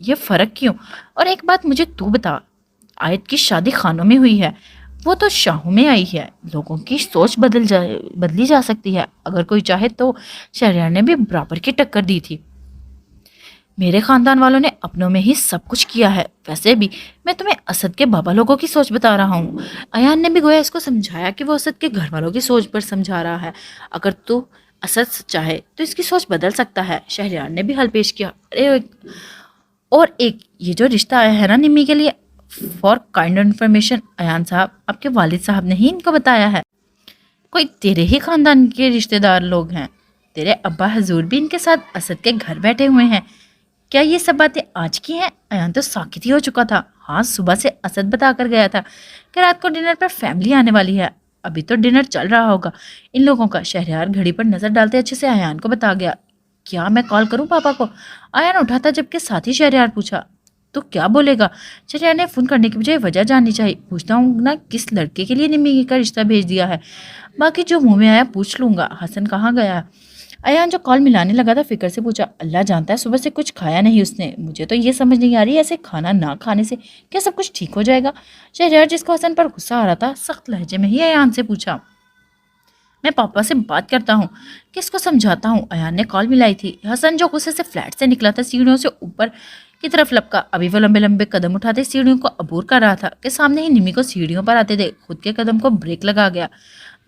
A: یہ فرق کیوں؟ اور ایک بات مجھے تو بتا، آیت کی شادی خانوں میں ہوئی ہے، وہ تو شاہوں میں آئی ہے۔ لوگوں کی سوچ بدلی جا سکتی ہے، اگر کوئی چاہے تو شہریار نے بھی برابر کی ٹکر دی تھی۔ میرے خاندان والوں نے اپنوں میں ہی سب کچھ کیا ہے، ویسے بھی میں تمہیں اسد کے بابا لوگوں کی سوچ بتا رہا ہوں۔ ایان نے بھی گویا اس کو سمجھایا کہ وہ اسد کے گھر والوں کی سوچ پر سمجھا رہا ہے۔ اگر تو اسد چاہے تو اس کی سوچ بدل سکتا ہے۔ شہریار نے بھی حل پیش کیا۔ اور ایک یہ جو رشتہ آیا ہے نا نمی کے لیے، فار کائنڈ انفارمیشن، ایان صاحب آپ کے والد صاحب نے ہی ان کو بتایا ہے۔ کوئی تیرے ہی خاندان کے رشتہ دار لوگ ہیں؟ تیرے ابا حضور بھی ان کے ساتھ اسد کے گھر بیٹھے ہوئے ہیں۔ کیا یہ سب باتیں آج کی ہیں؟ ایان تو ساکت ہی ہو چکا تھا۔ ہاں، صبح سے اسد بتا کر گیا تھا کہ رات کو ڈنر پر فیملی آنے والی ہے۔ ابھی تو ڈنر چل رہا ہوگا ان لوگوں کا۔ شہریار گھڑی پر نظر ڈالتے اچھے سے ایان کو بتا گیا۔ کیا میں کال کروں پاپا کو؟ ایان اٹھا تھا جبکہ ساتھ ہی شہریار پوچھا تو کیا بولے گا؟ شہریار نے فون کرنے کی بجائے وجہ جاننی چاہیے۔ پوچھتا ہوں نا کس لڑکے کے لیے نمی کا رشتہ بھیج دیا ہے، باقی جو منہ میں آیا پوچھ لوں گا۔ حسن کہاں گیا؟ ایان جو کال ملانے لگا تھا فکر سے پوچھا۔ اللہ جانتا ہے، صبح سے کچھ کھایا نہیں اس نے۔ مجھے تو یہ سمجھ نہیں آ رہی ایسے کھانا نہ کھانے سے کیا سب کچھ ٹھیک ہو جائے گا؟ شہریار جس کو حسن پر غصہ آ رہا تھا سخت لہجے میں ہی ایان سے پوچھا۔ میں پاپا سے بات کرتا ہوں، کس کو سمجھاتا ہوں۔ ایان نے کال ملائی تھی۔ حسن جو غصے سے فلیٹ سے نکلا تھا سیڑھیوں سے اوپر کی طرف لپکا۔ ابھی وہ لمبے لمبے قدم اٹھاتے سیڑھیوں کو عبور کر رہا تھا کہ سامنے ہی نمی کو سیڑھیوں پر آتے دے خود کے قدم کو بریک لگا گیا۔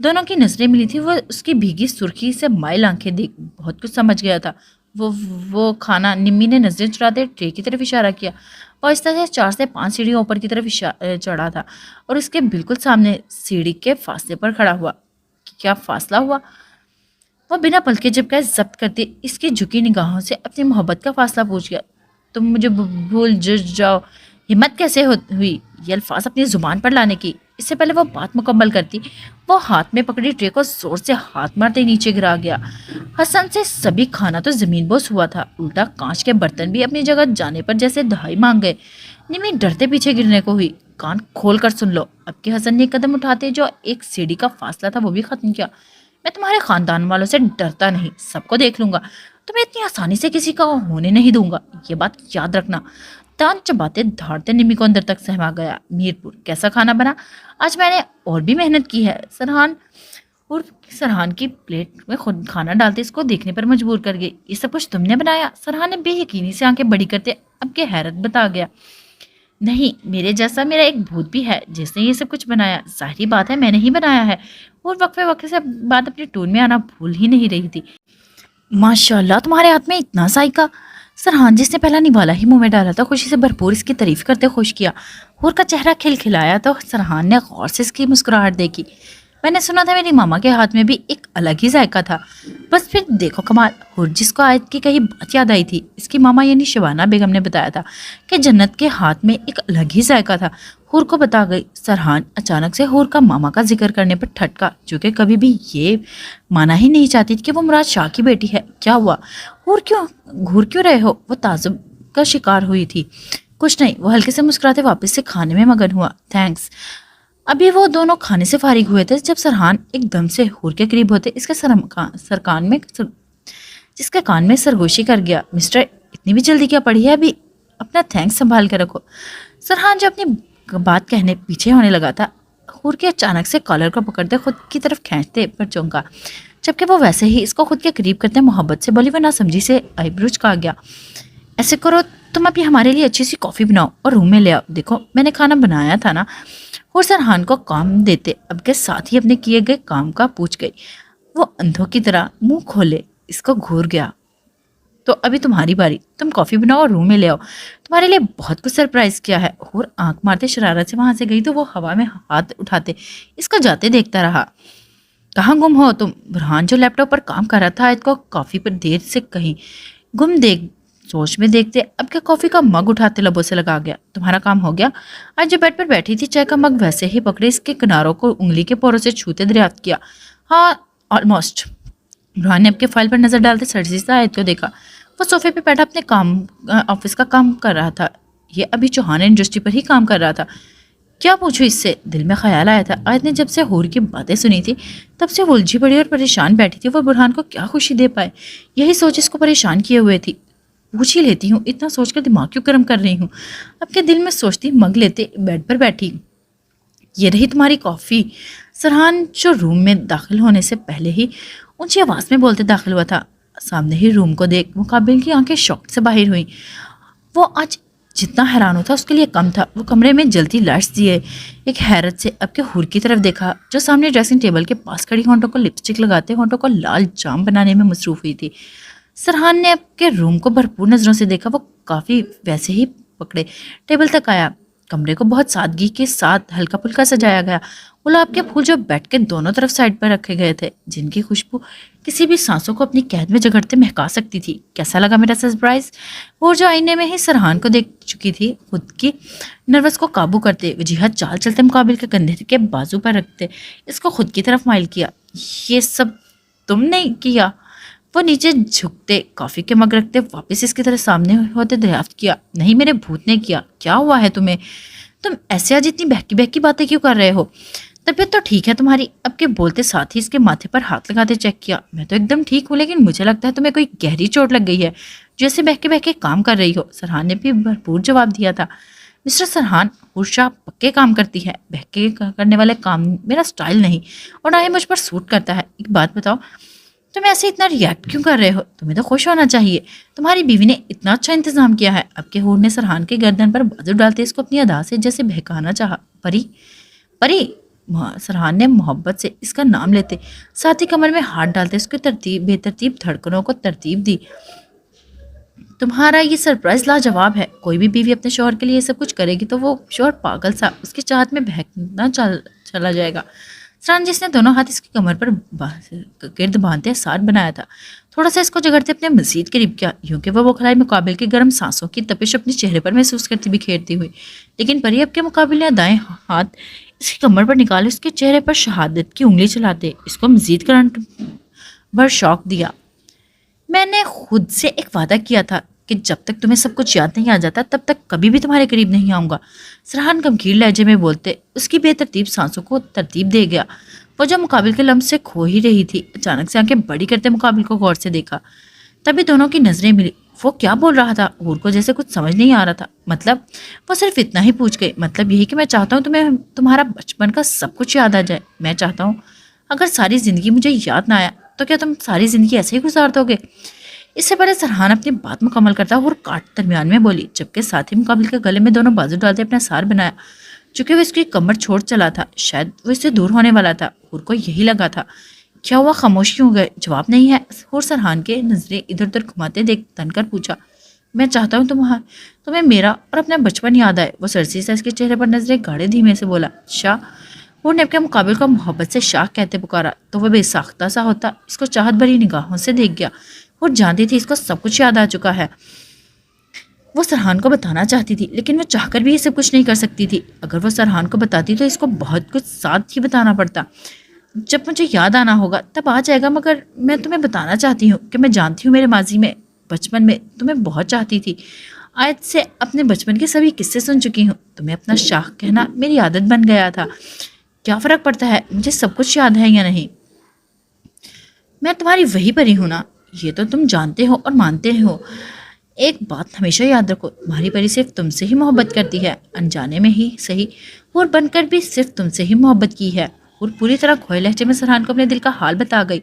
A: دونوں کی نظریں ملی تھی۔ وہ اس کی بھیگی سرخی سے مائل آنکھیں دیکھ بہت کچھ سمجھ گیا تھا۔ وہ کھانا، نمی نے نظریں چراتے ٹرے کی طرف اشارہ کیا۔ وہ آہستہ سے 4 سے 5 سیڑھیوں اوپر کی طرف چڑھا تھا اور اس کے بالکل سامنے سیڑھی کے فاصلے پر کھڑا ہوا۔ کیا فاصلہ ہوا؟ وہ بنا پلکے جھپکے ضبط کرتے اس کی جھکی نگاہوں سے اپنی محبت کا فاصلہ پوچھ گیا۔ تم مجھے بھول جاؤ، ہمت کیسے ہوئی یہ الفاظ اپنی زبان پر لانے کی؟ اس سے پہلے وہ بات مکمل کرتی وہ ہاتھ میں پکڑی ٹرے کو زور سے ہاتھ مارتے نیچے گرا گیا۔ حسن سے سبھی کھانا تو زمین بوس ہوا تھا، الٹا کانچ کے برتن بھی اپنی جگہ جانے پر جیسے دہائی مانگ گئے۔ نمی ڈرتے پیچھے گرنے کو ہوئی۔ کان کھول کر سن لو، اب کہ حسن نے قدم اٹھاتے جو ایک سیڑھی کا فاصلہ تھا وہ بھی ختم کیا۔ میں تمہارے خاندان والوں سے ڈرتا نہیں، سب کو دیکھ لوں گا، تمہیں اتنی آسانی سے کسی کا ہونے نہیں دوں گا، یہ بات یاد رکھنا۔ دان چباتے دھاڑتے نمی کو اندر تک سہما گیا۔ میرپور کیسا کھانا بنا؟ آج میں نے اور بھی محنت کی ہے۔ سرحان کی پلیٹ میں خود کھانا ڈالتے اس کو دیکھنے پر مجبور کر گئی۔ یہ سب کچھ تم نے بنایا؟ سرحان نے بے یقینی سے آنکھیں بڑی کرتے اب کہ حیرت بتا گیا۔ نہیں، میرے جیسا میرا ایک بھوت بھی ہے جس نے یہ سب کچھ بنایا۔ ظاہری بات ہے میں نے ہی بنایا ہے۔ اور وقفے سے بات اپنی ٹون میں آنا بھول ہی نہیں رہی تھی۔ ماشاءاللہ تمہارے ہاتھ میں اتنا ذائقہ۔ سرحان جس نے پہلا نوالا ہی منہ میں ڈالا تھا خوشی سے بھرپور اس کی تعریف کرتے خوش کیا۔ حور کا چہرہ کھلکھلایا تو سرحان نے غور سے اس کی مسکراہٹ دیکھی۔ میں نے سنا تھا میری ماما کے ہاتھ میں بھی ایک الگ ہی ذائقہ تھا۔ بس پھر دیکھو کمال۔ حور جس کو آیت کی کہی بات یاد آئی تھی، اس کی ماما یعنی شبانہ بیگم نے بتایا تھا کہ جنت کے ہاتھ میں ایک الگ ہی ذائقہ تھا۔ حور کو بتا گئی۔ سرحان اچانک سے حور کا ماما کا ذکر کرنے پر ٹھٹکا، جو کہ کبھی بھی یہ مانا ہی نہیں چاہتی تھی کہ وہ مراد شاہ کی بیٹی ہے۔ کیا ہوا؟ گھور کیوں رہے ہو؟ وہ تعجب کا شکار ہوئی تھی۔ کچھ نہیں، وہ ہلکے سے مسکراتے واپس سے کھانے میں مگن ہوا۔ تھینکس۔ ابھی وہ دونوں کھانے سے فارغ ہوئے تھے جب سرحان ایک دم سے حور کے قریب ہوتے اس کے کان میں سرگوشی کر گیا۔ مسٹر، اتنی بھی جلدی کیا پڑی ہے؟ ابھی اپنا تھینکس سنبھال کے رکھو۔ سرحان جو اپنی بات کہنے پیچھے ہونے لگا تھا، حور کے اچانک سے کالر کو پکڑتے خود کی طرف کھینچتے پر چونکا، جبکہ وہ ویسے ہی اس کو خود کے قریب کرتے محبت سے بولی وہ نہ سمجھی سے آئی بروچ کہا گیا۔ ایسے کرو، تم ابھی ہمارے لیے اچھی سی کافی بناؤ اور روم میں لے آؤ۔ دیکھو میں نے کھانا بنایا تھا نا۔ اور سرحان کو کام دیتے اب کے ساتھ ہی اپنے کیے گئے کام کا پوچھ گئی۔ وہ اندھوں کی طرح منہ کھولے اس کو گھور گیا۔ تو ابھی تمہاری باری، تم کافی بناؤ اور روم میں لے آؤ، تمہارے لیے بہت کچھ سرپرائز کیا ہے۔ اور آنکھ مارتے شرارت سے وہاں سے گئی تو وہ ہوا میں ہاتھ اٹھاتے اس کو جاتے دیکھتا رہا۔ کہاں گم ہو تم؟ برہان جو لیپ ٹاپ پر کام کر رہا تھا آیت کو کافی پر دیر سے کہیں گم دیکھ سوچ میں دیکھتے اب کہ کافی کا مگ اٹھاتے لبوں سے لگا گیا۔ تمہارا کام ہو گیا؟ آج جو بیڈ پر بیٹھی تھی چائے کا مگ ویسے ہی پکڑے اس کے کناروں کو انگلی کے پوروں سے چھوتے دریافت کیا۔ ہاں آلموسٹ۔ برہان نے اب کے فائل پر نظر ڈالتے سرسی سے آیت کو دیکھا۔ وہ صوفے پہ بیٹھا اپنے آفس کا کام کر رہا تھا۔ یہ ابھی چوہان انڈسٹری پر ہی کام کر رہا تھا۔ کیا پوچھو اس سے؟ دل میں خیال آیا تھا آیت نے جب سے حور کی باتیں سنی تھی تب سے وہ الجھی پڑی اور پریشان بیٹھی تھی۔ وہ برہان کو کیا خوشی دے پائے، یہی سوچ اس کو پریشان کیے ہوئے تھی۔ پوچھ ہی لیتی ہوں، اتنا سوچ کر دماغ کیوں گرم کر رہی ہوں؟ اب کے دل میں سوچتی مگ لیتے بیڈ پر بیٹھی، یہ رہی تمہاری کافی۔ سرحان جو روم میں داخل ہونے سے پہلے ہی اونچی آواز میں بولتے داخل ہوا تھا، سامنے ہی روم کو دیکھ مقابل کی آنکھیں شوق سے باہر ہوئیں۔ وہ آج جتنا حیران ہوتا اس کے لیے کم تھا۔ وہ کمرے میں جلتی لائٹس دیے ایک حیرت سے اب کے حور کی طرف دیکھا جو سامنے ڈریسنگ ٹیبل کے پاس کھڑی ہونٹوں کو لپسٹک لگاتے ہونٹوں کو لال جام بنانے میں مصروف ہوئی تھی۔ سرحان نے اب کے روم کو بھرپور نظروں سے دیکھا، وہ کافی ویسے ہی پکڑے ٹیبل تک آیا۔ کمرے کو بہت سادگی کے ساتھ ہلکا پھلکا سجایا گیا، گلاب کے پھول جو بیڈ کے دونوں طرف سائڈ پر رکھے گئے تھے، جن کی خوشبو کسی بھی سانسوں کو اپنی قید میں جگڑتے مہکا سکتی تھی۔ کیسا لگا میرا سرپرائز؟ اور جو آئینے میں ہی سرحان کو دیکھ چکی تھی، خود کی نروس کو قابو کرتے وجیہت چال چلتے مقابل کے کندھے کے بازو پر رکھتے اس کو خود کی طرف مائل کیا۔ یہ سب تم نے کیا؟ وہ نیچے جھکتے کافی کے مگ رکھتے واپس اس کی طرح سامنے ہوتے دریافت کیا۔ نہیں، میرے بھوت نے کیا۔ کیا ہوا ہے تمہیں؟ تم ایسے آج اتنی بہکی بہکی باتیں کیوں کر رہے ہو؟ طبیعت تو ٹھیک ہے تمہاری؟ اب کے بولتے ساتھ ہی اس کے ماتھے پر ہاتھ لگاتے چیک کیا۔ میں تو ایک دم ٹھیک ہوں، لیکن مجھے لگتا ہے تمہیں کوئی گہری چوٹ لگ گئی ہے، جیسے بہکے بہکے کام کر رہی ہو۔ سرحان نے بھی بھرپور جواب دیا تھا۔ مسٹر سرحان، حورشاہ پکے کام کرتی ہے، بہکے کرنے والے کام میرا سٹائل نہیں اور نہ ہی مجھ پر سوٹ کرتا ہے۔ ایک بات بتاؤ، تم ایسے اتنا ریئیکٹ کیوں کر رہے ہو؟ تمہیں تو خوش ہونا چاہیے، تمہاری بیوی نے اتنا اچھا انتظام کیا ہے۔ اب کے حور نے سرحان کے گردن پر بازو ڈالتے اس کو اپنی ادا سے جیسے بہکانا چاہا۔ پری پری، سرحان نے محبت سے اس کا نام لیتے ساتھ ہی کمر میں ہاتھ ڈالتے اس کے بے ترتیب دھڑکنوں کو ترتیب دی۔ تمہارا یہ سرپرائز لاجواب ہے۔ کوئی بھی بیوی اپنے شوہر کے لیے یہ سب کچھ کرے گی تو وہ شوہر پاگل سا اس کی چاہت میں بہکنا چلا جائے گا۔ سرحان جس نے دونوں ہاتھ اس کی کمر پر گرد باندھتے ساتھ بنایا تھا، تھوڑا سا اس کو جگڑتے اپنے مزید قریب کیا، یوں کہ وہ بکھلائی مقابل کے گرم سانسوں کی تپش اپنے چہرے پر محسوس کرتی بکھیرتی ہوئی۔ لیکن پری اب کے مقابل نے دائیں ہاتھ اس کی کمر پر نکالے اس کے چہرے پر شہادت کی انگلی چلاتے اس کو مزید کرنٹ بھر شوق دیا۔ میں نے خود سے ایک وعدہ کیا تھا کہ جب تک تمہیں سب کچھ یاد نہیں آ جاتا تب تک کبھی بھی تمہارے قریب نہیں آؤں گا۔ سرحان گمگیر لہجے میں بولتے اس کی بے ترتیب سانسوں کو ترتیب دے گیا۔ وہ جو مقابل کے لمس سے کھو ہی رہی تھی، اچانک سے آنکھیں بڑی کرتے مقابل کو غور سے دیکھا۔ تبھی دونوں کی نظریں ملی۔ وہ کیا بول رہا تھا؟ حور کو جیسے کچھ سمجھ نہیں آ رہا تھا۔ مطلب؟ وہ صرف اتنا ہی پوچھ گئی۔ مطلب یہی کہ میں چاہتا ہوں تمہیں تمہارا بچپن کا سب کچھ یاد آ جائے۔ میں چاہتا ہوں اگر ساری زندگی مجھے یاد نہ آیا تو کیا تم ساری زندگی ایسے ہی گزار دو گے؟ اس سے پہلے سرحان اپنی بات مکمل کرتا اور کاٹ درمیان میں بولی، جبکہ ساتھ ہی مقابل کے گلے میں دونوں بازو ڈالتے اپنا سار بنایا۔ چونکہ وہ اس کی کمر چھوڑ چلا تھا، شاید وہ اس سے دور ہونے والا تھا، حور کو یہی لگا تھا۔ کیا ہوا؟ خاموشی ہو گئے؟ جواب نہیں ہے؟ حور سرحان کے نظریں ادھر ادھر گھماتے دیکھ تن کر پوچھا۔ میں چاہتا ہوں تمہیں میرا اور اپنا بچپن یاد آئے۔ وہ سرسی سے اس کے چہرے پر نظریں گاڑے دھیمے سے بولا، شاہ۔ حور نے اب کے مقابل کو محبت سے شاہ کہتے پکارا تو وہ بے ساختہ سا ہوتا اس کو چاہت بھری نگاہوں سے دیکھ گیا۔ وہ جانتی تھی اس کو سب کچھ یاد آ چکا ہے۔ وہ سرحان کو بتانا چاہتی تھی لیکن وہ چاہ کر بھی یہ سب کچھ نہیں کر سکتی تھی۔ اگر وہ سرحان کو بتاتی تو اس کو بہت کچھ ساتھ ہی بتانا پڑتا۔ جب مجھے یاد آنا ہوگا تب آ جائے گا، مگر میں تمہیں بتانا چاہتی ہوں کہ میں جانتی ہوں میرے ماضی میں بچپن میں تمہیں بہت چاہتی تھی۔ آج سے اپنے بچپن کے سبھی قصے سن چکی ہوں۔ تمہیں اپنا شاہ کہنا میری عادت بن گیا تھا۔ کیا فرق پڑتا ہے مجھے سب کچھ یاد ہے یا نہیں؟ میں تمہاری وہی پری ہوں نا، یہ تو تم جانتے ہو اور مانتے ہو۔ ایک بات ہمیشہ یاد رکھو، تمہاری پری صرف تم سے ہی محبت کرتی ہے، انجانے میں ہی صحیح، اور بن کر بھی صرف تم سے ہی محبت کی ہے۔ اور پوری طرح کھوئے لہجے میں سرحان کو اپنے دل کا حال بتا گئی۔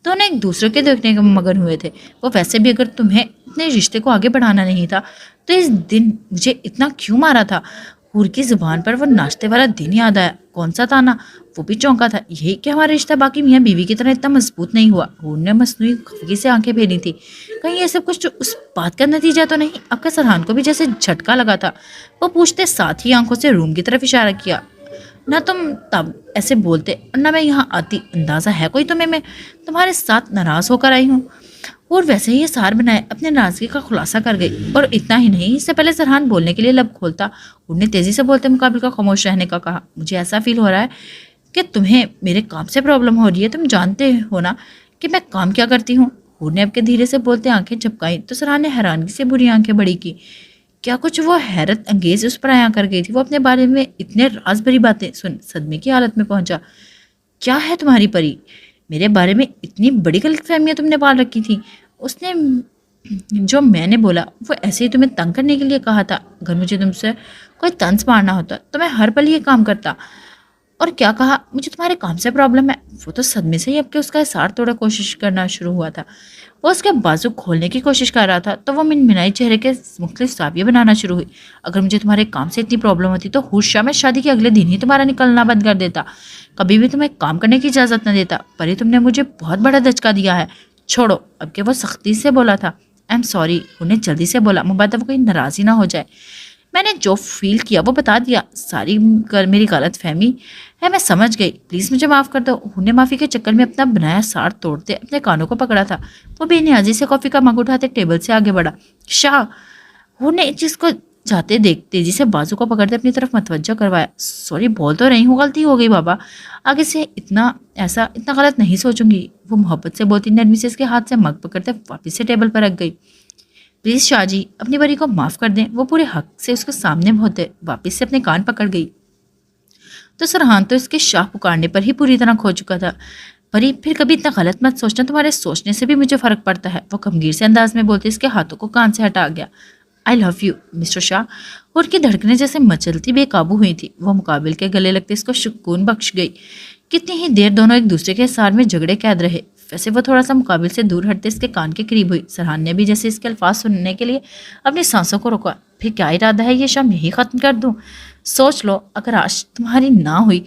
A: دونوں ایک دوسرے کے دیکھنے کے مگن ہوئے تھے۔ وہ ویسے بھی اگر تمہیں اپنے رشتے کو آگے بڑھانا نہیں تھا تو اس دن مجھے اتنا کیوں مارا تھا؟ حور کی زبان پر وہ ناشتے والا دن یاد آیا۔ کون سا تانا؟ وہ بھی چونکا تھا، یہی کہ ہمارا رشتہ باقی میاں بیوی کی طرح اتنا مضبوط نہیں ہوا۔ حور نے مصنوعی خفگی سے آنکھیں پھیری تھی، کہیں یہ سب کچھ اس بات کا نتیجہ تو نہیں؟ اب کا سرحان کو بھی جیسے جھٹکا لگا تھا۔ وہ پوچھتے ساتھ ہی آنکھوں سے روم کی طرف اشارہ کیا۔ نہ تم تب ایسے بولتے اور نہ میں یہاں آتی۔ اندازہ ہے کوئی تمہیں میں تمہارے ساتھ ناراض ہو کر آئی ہوں؟ اور ویسے ہی یہ سار بنائے اپنے ناراضگی کا خلاصہ کر گئی۔ اور اتنا ہی نہیں، اس سے پہلے سرحان بولنے کے لیے لب کھولتا، انہوں نے تیزی سے بولتے مقابل کا خاموش رہنے کا کہا، مجھے ایسا فیل ہو رہا ہے کہ تمہیں میرے کام سے پرابلم ہو رہی ہے۔ تم جانتے ہو نا کہ میں کام کیا کرتی ہوں؟ حور نے اب کے دھیرے سے بولتے آنکھیں جھپکائیں تو سرحان نے حیرانگی سے بری آنکھیں بڑی کی۔ کیا کچھ وہ حیرت انگیز اس پر عیاں کر گئی تھی؟ وہ اپنے بارے میں اتنے راز بھری باتیں سن صدمے کی حالت میں پہنچا۔ کیا ہے تمہاری پری؟ میرے بارے میں اتنی بڑی غلط فہمیاں تم نے پال رکھی تھی؟ اس نے جو میں نے بولا وہ ایسے ہی تمہیں تنگ کرنے کے لیے کہا تھا. اگر مجھے تم سے کوئی طنز مارنا ہوتا تو میں ہر پل یہ کام کرتا. اور کیا کہا مجھے تمہارے کام سے پرابلم ہے. وہ تو صدمے سے ہی اب کے اس کا احسار توڑا کوشش کرنا شروع ہوا تھا. وہ اس کے بازو کھولنے کی کوشش کر رہا تھا تو وہ منمنائی چہرے کے مختلف زاویے بنانا شروع ہوئی. اگر مجھے تمہارے کام سے اتنی پرابلم ہوتی تو ہوش شاہ میں شادی کے اگلے دن ہی تمہارا نکلنا بند کر دیتا. کبھی بھی تمہیں کام کرنے کی اجازت نہ دیتا. پر یہ تم نے مجھے بہت بڑا دھچکا دیا ہے. چھوڑو. اب کہ وہ سختی سے بولا تھا. I am sorry. انہیں جلدی سے بولا مبادہ وہ کوئی ناراضی نہ ہو جائے. میں نے جو فیل کیا وہ بتا دیا. ساری میری غلط فہمی ہے. میں سمجھ گئی. پلیز مجھے معاف کر دو. انہیں معافی کے چکر میں اپنا بنایا سار توڑتے اپنے کانوں کو پکڑا تھا. وہ بے نیازی سے کافی کا مگ اٹھاتے ٹیبل سے آگے بڑھا. شاہ. انہیں اس چیز کو جاتے دیکھ تیزی سے بازو کو پکڑتے اپنی طرف متوجہ کروایا. سوری بول تو رہی ہوں. غلطی ہو گئی بابا. آگے سے اتنا غلط نہیں سوچوں گی. وہ محبت سے بولتی نرمی سے اس کے ہاتھ سے مگ پکڑتے واپس سے ٹیبل پر رکھ گئی. پلیز شاہ جی اپنی پری کو معاف کر دیں. وہ پورے حق سے اس کے سامنے ہوتے واپس سے اپنے کان پکڑ گئی. تو سرحان تو اس کے شاہ پکارنے پر ہی پوری طرح کھو چکا تھا. پری پھر کبھی اتنا غلط مت سوچنا. تمہارے سوچنے سے بھی مجھے فرق پڑتا ہے. وہ گمگیر سے انداز میں بولتے اس کے ہاتھوں کو کان سے ہٹا گیا. آئی لو یو مسٹر شاہ. اور کی دھڑکنیں جیسے مچلتی بے قابو ہوئی تھی. وہ مقابل کے گلے لگتے اس کو سکون بخش گئی. کتنی ہی دیر دونوں ایک دوسرے کے سار میں جھگڑے قید رہے. ویسے وہ تھوڑا سا مقابل سے دور ہٹتے اس کے کان کے قریب ہوئی. سرحان نے بھی جیسے اس کے الفاظ سننے کے لیے اپنی سانسوں کو روکا. پھر کیا ارادہ ہے یہ شام یہی ختم کر دوں؟ سوچ لو. اگر آج تمہاری نہ ہوئی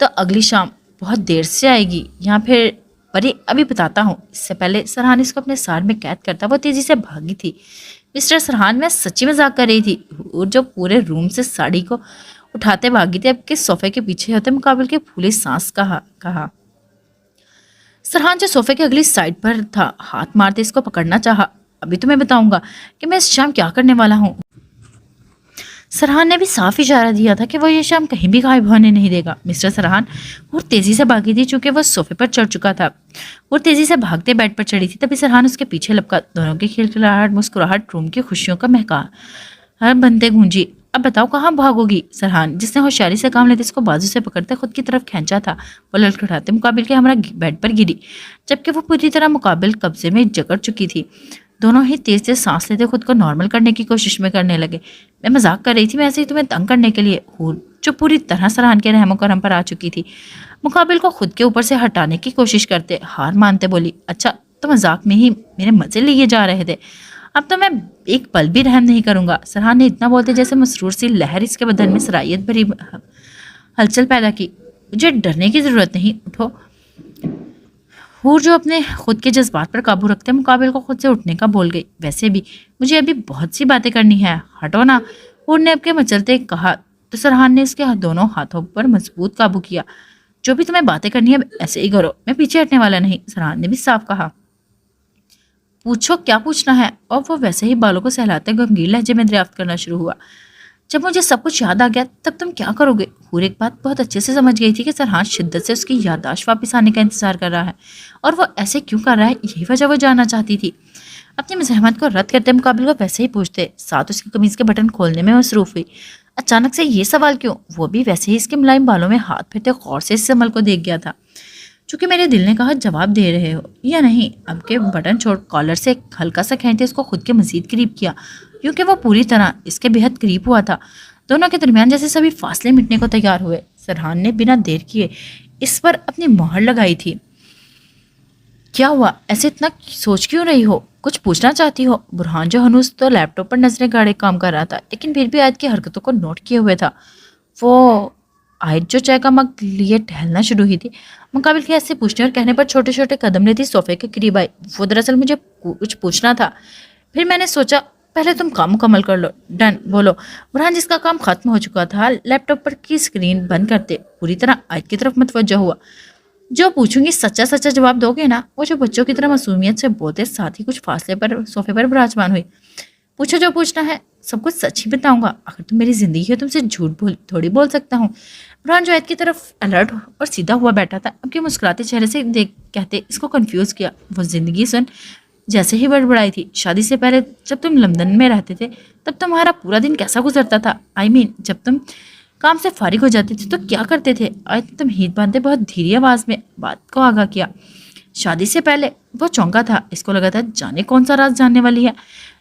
A: تو اگلی شام بہت دیر سے آئے گی. یہاں پھر پری ابھی بتاتا ہوں. اس سے پہلے سرحان اس کو اپنے سار میں قید کرتا وہ تیزی سے بھاگی تھی. مسٹر سرحان میں سچی مذاق کر رہی تھی. اور جو پورے روم سے ساڑی کو اٹھاتے بھاگی تھی اب کے صوفے کے پیچھے ہوتے مقابل کے پھولی سانس کہا. سرحان جو صوفے کے اگلی سائڈ پر تھا ہاتھ مارتے اس کو پکڑنا چاہا. ابھی تمہیں بتاؤں گا کہ میں اس شام کیا کرنے والا ہوں. سرحان نے بھی صاف اشارہ دیا تھا کہ وہ یہ شام کہیں بھی غائب ہونے نہیں دے گا. مسٹر سرحان اور تیزی سے بھاگی تھی چونکہ وہ صوفے پر چڑھ چکا تھا اور تیزی سے بھاگتے بیڈ پر چڑھی تھی. تبھی سرحان اس کے پیچھے لپکا. دونوں کی کھلکھلاہٹ مسکراہٹ روم کی خوشیوں کا مہکا بنتے گونجی. اب بتاؤ کہاں بھاگو گی؟ سرحان جس نے ہوشیاری سے کام لیتے اس کو بازو سے پکڑتے خود کی طرف کھینچا تھا وہ لڑکھڑاتے مقابل کے ہمراہ بیڈ پر گری جبکہ وہ پوری طرح مقابل قبضے میں جکڑ چکی تھی. دونوں ہی تیز تیز سانس لیتے خود کو نارمل کرنے کی کوشش میں کرنے لگے. میں مذاق کر رہی تھی. میں ایسے ہی تمہیں تنگ کرنے کے لیے. جو پوری طرح سرحان کے رحم و کرم پر آ چکی تھی مقابل کو خود کے اوپر سے ہٹانے کی کوشش کرتے ہار مانتے بولی. اچھا تو مذاق میں ہی میرے مزے لیے جا رہے تھے. اب تو میں ایک پل بھی رحم نہیں کروں گا. سرحان نے اتنا بولتے جیسے مسرور سی لہر اس کے بدن میں سرائیت بھری ہلچل پیدا کی. مجھے ڈرنے کی ضرورت نہیں. اٹھو. حور جو اپنے خود کے جذبات پر قابو رکھتے مقابل کو خود سے اٹھنے کا بول گئی. ویسے بھی مجھے ابھی بہت سی باتیں کرنی ہے. ہٹو نا. حور نے اب کے مچلتے کہا تو سرحان نے اس کے دونوں ہاتھوں پر مضبوط قابو کیا. جو بھی تمہیں باتیں کرنی ہے ایسے ہی کرو. میں پیچھے ہٹنے والا نہیں. سرحان نے بھی صاف کہا. پوچھو کیا پوچھنا ہے. اور وہ ویسے ہی بالوں کو سہلاتے گمگیر لہجے میں دریافت کرنا شروع ہوا. جب مجھے سب کچھ یاد آ گیا تب تم کیا کرو گے؟ حور ایک بات بہت اچھے سے سمجھ گئی تھی کہ سرحان شدت سے اس کی یادداشت واپس آنے کا انتظار کر رہا ہے اور وہ ایسے کیوں کر رہا ہے یہی وجہ وہ جاننا چاہتی تھی. اپنی مزاحمت کو رد کرتے مقابل کو ویسے ہی پوچھتے ساتھ اس کی قمیض کے بٹن کھولنے میں مصروف ہوئی. اچانک سے یہ سوال کیوں؟ وہ بھی ویسے ہی اس کے ملائم بالوں میں ہاتھ پھرتے غور سے اس عمل کو دیکھ گیا تھا. چونکہ میرے دل نے کہا جواب دے رہے ہو یا نہیں. اب کے بٹن چھوڑ کالر سے ہلکا سا کھینچتے اس کو خود کے مزید قریب کیا کیونکہ وہ پوری طرح اس کے بےحد قریب ہوا تھا. دونوں کے درمیان جیسے سبھی فاصلے مٹنے کو تیار ہوئے. سرحان نے بنا دیر کیے اس پر اپنی مہر لگائی تھی. کیا ہوا؟ ایسے اتنا سوچ کیوں رہی ہو؟ کچھ پوچھنا چاہتی ہو؟ برہان جو ہنوز تو لیپ ٹاپ پر نظریں گاڑے کام کر رہا تھا لیکن پھر بھی آیت کی حرکتوں کو نوٹ کیے ہوئے تھا. وہ آیت جو چائے کا مگ لیے ٹہلنا شروع ہوئی تھی مقابل کے ایسے پوچھنے اور کہنے پر چھوٹے چھوٹے قدم لیتی صوفے کے قریب آئی. وہ دراصل مجھے کچھ پوچھنا تھا. پھر میں نے سوچا پہلے تم کام مکمل کر لو. ڈن. بولو. برہان جس کا کام ختم ہو چکا تھا لیپ ٹاپ پر کی اسکرین بند کرتے پوری طرح آیت کی طرف متوجہ ہوا. جو پوچھوں گی سچا سچا جواب دو گے نا؟ وہ جو بچوں کی طرح معصومیت سے بولتے ساتھ ہی کچھ فاصلے پر صوفے پر براجمان ہوئی. پوچھو جو پوچھنا ہے. سب کچھ سچ ہی بتاؤں گا. آخر تم میری زندگی ہے تم سے جھوٹ تھوڑی بول سکتا ہوں. برہان جو آیت کی طرف الرٹ اور سیدھا ہوا بیٹھا تھا اب کے مسکراتے چہرے سے کہتے اس کو کنفیوز کیا. وہ زندگی سن جیسے ہی بڑبڑائی تھی. شادی سے پہلے جب تم لندن میں رہتے تھے تب تمہارا پورا دن کیسا گزرتا تھا؟ جب تم کام سے فارغ ہو جاتے تھے تو کیا کرتے تھے؟ آیت نے تمہید باندھتے بہت دھیری آواز میں بات کو آگاہ کیا. شادی سے پہلے وہ چونکا تھا، اس کو لگا تھا جانے کون سا راز جاننے والی ہے،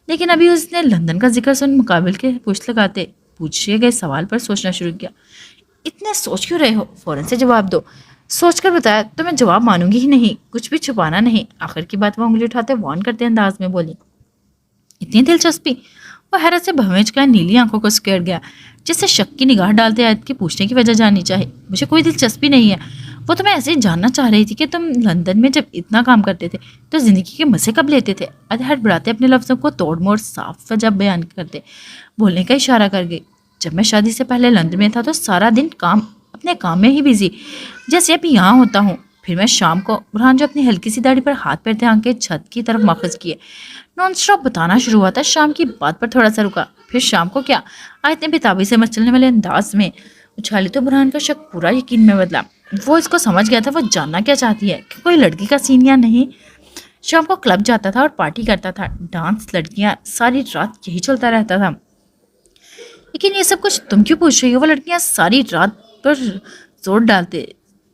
A: لیکن ابھی اس نے لندن کا ذکر سن مقابل کے پوچھ لگاتے پوچھے گئے سوال پر سوچنا شروع کیا۔ اتنے سوچ کیوں رہے ہو؟ فوراً سے جواب دو۔ سوچ کر بتایا تو میں جواب مانوں گی ہی نہیں، کچھ بھی چھپانا نہیں۔ آخر کی بات وہ انگلی اٹھاتے وارن کرتے انداز میں بولی۔ اتنی دلچسپی؟ وہ حیرت سے بھنوچ کر نیلی آنکھوں کو سکیڑ گیا، جس سے شک کی نگاہ ڈالتے آیت کی پوچھنے کی وجہ جاننی چاہے۔ مجھے کوئی دلچسپی نہیں ہے، وہ تو میں ایسے ہی جاننا چاہ رہی تھی کہ تم لندن میں جب اتنا کام کرتے تھے تو زندگی کے مزے کب لیتے تھے؟ ہٹ بڑھاتے اپنے لفظوں کو توڑ موڑ صاف وجہ بیان کرتے بولنے کا اشارہ کر گئی۔ جب میں شادی سے پہلے لندن میں تھا تو سارا دن اپنے کام میں ہی بزی، جیسے ابھی یہاں ہوتا ہوں۔ پھر میں شام کو، برہان جو اپنی ہلکی سی داڑھی پر ہاتھ پھیرتے آنکھیں چھت کی طرف ماخذ کیے نان اسٹاپ بتانا شروع ہوا تھا، شام کی بات پر تھوڑا سا رکا۔ پھر شام کو کیا؟ آیت نے بےتابی سے مچلنے والے انداز میں اچھالی تو برہان کا شک پورا یقین میں بدلا۔ وہ اس کو سمجھ گیا تھا وہ جاننا کیا چاہتی ہے کہ کوئی لڑکی کا سین یا نہیں۔ شام کو کلب جاتا تھا اور پارٹی کرتا تھا، ڈانس، لڑکیاں، ساری رات یہی چلتا رہتا تھا۔ لیکن یہ سب کچھ تم کیوں پوچھ رہی ہو؟ وہ لڑکیاں ساری رات پر زور ڈالتے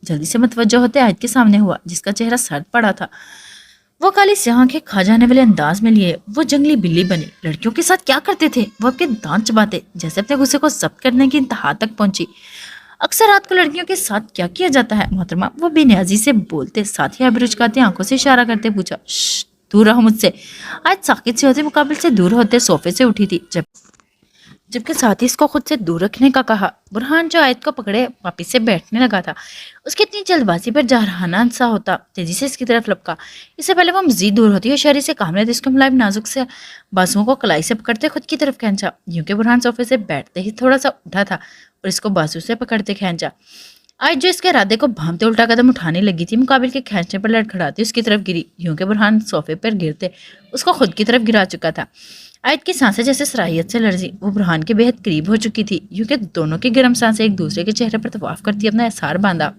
A: جلدی سے متوجہ ہوتے آیت کے سامنے ہوا، جس کا چہرہ سرد پڑا تھا۔ وہ کالی سیاہ آنکھیں کھا جانے والے انداز میں لیے وہ جنگلی بلی بنی۔ لڑکیوں کے ساتھ کیا کرتے تھے؟ وہ آپ کے دانت چباتے جیسے اپنے غصے کو ضبط کرنے کی انتہا تک پہنچی۔ اکثر رات کو لڑکیوں کے ساتھ کیا کیا جاتا ہے محترمہ؟ وہ بے نیازی سے بولتے، ساتھ ہی ابرو چکاتے آنکھوں سے اشارہ کرتے پوچھا۔ شش، دور رہو مجھ سے۔ آج ساکت سے ہوتے مقابل سے دور ہوتے صوفے سے اٹھی تھی، جبکہ ساتھ ہی اس کو خود سے دور رکھنے کا کہا۔ برہان جو آیت کو پکڑے واپس سے بیٹھنے لگا تھا، اس کی اتنی جلد بازی پر جارحانہ سا ہوتا تیزی سے اس کی طرف لپکا۔ اس سے پہلے وہ مزید دور ہوتی اور شہری سے کام لیتے اس کو ملائم نازک سے بازوؤں کو کلائی سے پکڑتے خود کی طرف کھینچا، یوں کہ برہان صوفے سے بیٹھتے ہی تھوڑا سا اٹھا تھا اور اس کو بازو سے پکڑتے کھینچا۔ آج جو اس کے ارادے کو بھانپتے الٹا قدم اٹھانے لگی تھی، مقابل کے کھینچنے پر لڑکھڑاتی اس کی طرف گری، یوں کہ برہان صوفے پر گرتے اس کو خود کی طرف گرا چکا تھا۔ آیت کی سانسیں جیسے سرائیت سے لرزی، وہ برہان کے بے حد قریب ہو چکی تھی، یوں کہ دونوں کی گرم سانسیں ایک دوسرے کے چہرے پر طواف کرتی اپنا احسار باندھا۔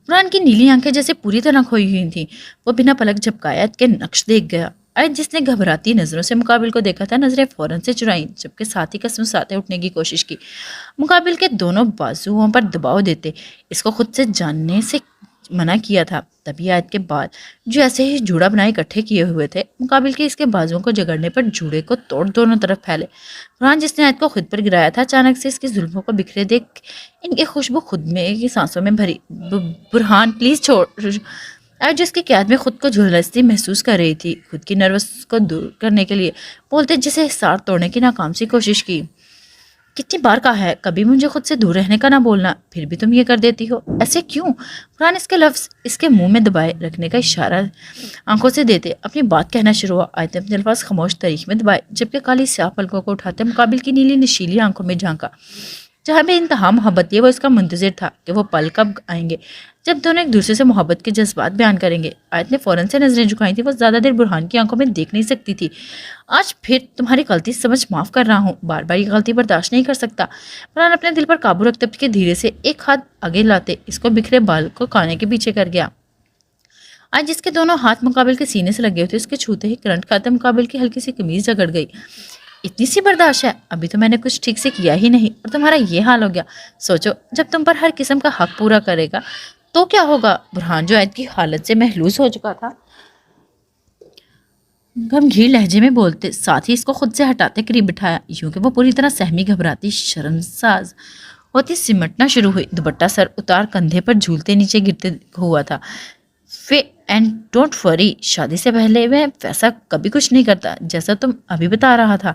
A: برہان کی نیلی آنکھیں جیسے پوری طرح کھوئی ہوئی تھیں، وہ بنا پلک جھپکائے آیت کے نقش دیکھ گیا۔ آیت جس نے گھبراتی نظروں سے مقابل کو دیکھا تھا، نظریں فوراً سے چرائیں، جبکہ ساتھ ہی کسمساتے اٹھنے کی کوشش کی۔ مقابل کے دونوں بازوؤں پر دباؤ دیتے اس کو خود سے جاننے سے منع کیا تھا۔ تبھی آیت کے بال جو ایسے ہی جوڑا بنائے اکٹھے کیے ہوئے تھے، مقابل کے اس کے بازوؤں کو جگڑنے پر جوڑے کو توڑ دونوں طرف پھیلے۔ برہان جس نے آیت کو خود پر گرایا تھا، اچانک سے اس کی زلفوں کو بکھرے دیکھ ان کی خوشبو خود میں کی سانسوں میں بھری۔ برہان پلیز چھوڑ۔ آیت جس کی قیاد میں خود کو جھلستی محسوس کر رہی تھی، خود کی نروس کو دور کرنے کے لیے بولتے جسے حصار توڑنے کی ناکام سی کوشش کی۔ کتنی بار کہا ہے کبھی مجھے خود سے دور رہنے کا نہ بولنا، پھر بھی تم یہ کر دیتی ہو، ایسے کیوں؟ برہان اس کے لفظ اس کے منہ میں دبائے رکھنے کا اشارہ آنکھوں سے دیتے اپنی بات کہنا شروع ہوا۔ آیت نے اپنے الفاظ خاموش طریق میں دبائے، جبکہ کالی سیاہ پلکوں کو اٹھاتے مقابل کی نیلی نشیلی آنکھوں میں جھانکا، جہاں بے انتہا محبت یہ وہ اس کا منتظر تھا کہ وہ پل کب آئیں گے جب دونوں ایک دوسرے سے محبت کے جذبات بیان کریں گے۔ آیت نے فوراً سے نظریں جھکائی تھی، وہ زیادہ دیر برہان کی آنکھوں میں دیکھ نہیں سکتی تھی۔ آج پھر تمہاری غلطی سمجھ معاف کر رہا ہوں، بار بار یہ غلطی برداشت نہیں کر سکتا۔ برہان اپنے دل پر قابو رکھتے کہ دھیرے سے ایک ہاتھ آگے لاتے اس کو بکھرے بال کو کانے کے پیچھے کر گیا۔ آج جس کے دونوں ہاتھ مقابل کے سینے سے لگے ہوئے تھے، اس کے چھوتے ہی کرنٹ کھاتے مقابل کی ہلکی سی قمیض جگڑ گئی۔ اتنی سی برداشت ہے؟ ابھی تو میں نے کچھ ٹھیک سے کیا ہی نہیں اور تمہارا یہ حال ہو گیا۔ سوچو جب تم پر ہر قسم کا حق پورا کرے گا تو کیا ہوگا؟ برہان جو آیت کی حالت سے محلوس ہو چکا تھا، غمگین لہجے میں بولتے، ساتھ ہی اس کو خود سے ہٹاتے قریب بٹھایا، یوں کہ وہ پوری طرح سہمی گھبراتی شرمساز ہوتی سمٹنا شروع ہوئی۔ دوپٹہ سر اتار کندھے پر جھولتے نیچے گرتے ہوا تھا۔ اینڈ ڈونٹ وری، شادی سے پہلے میں ویسا کبھی کچھ نہیں کرتا جیسا تم ابھی بتا رہا تھا۔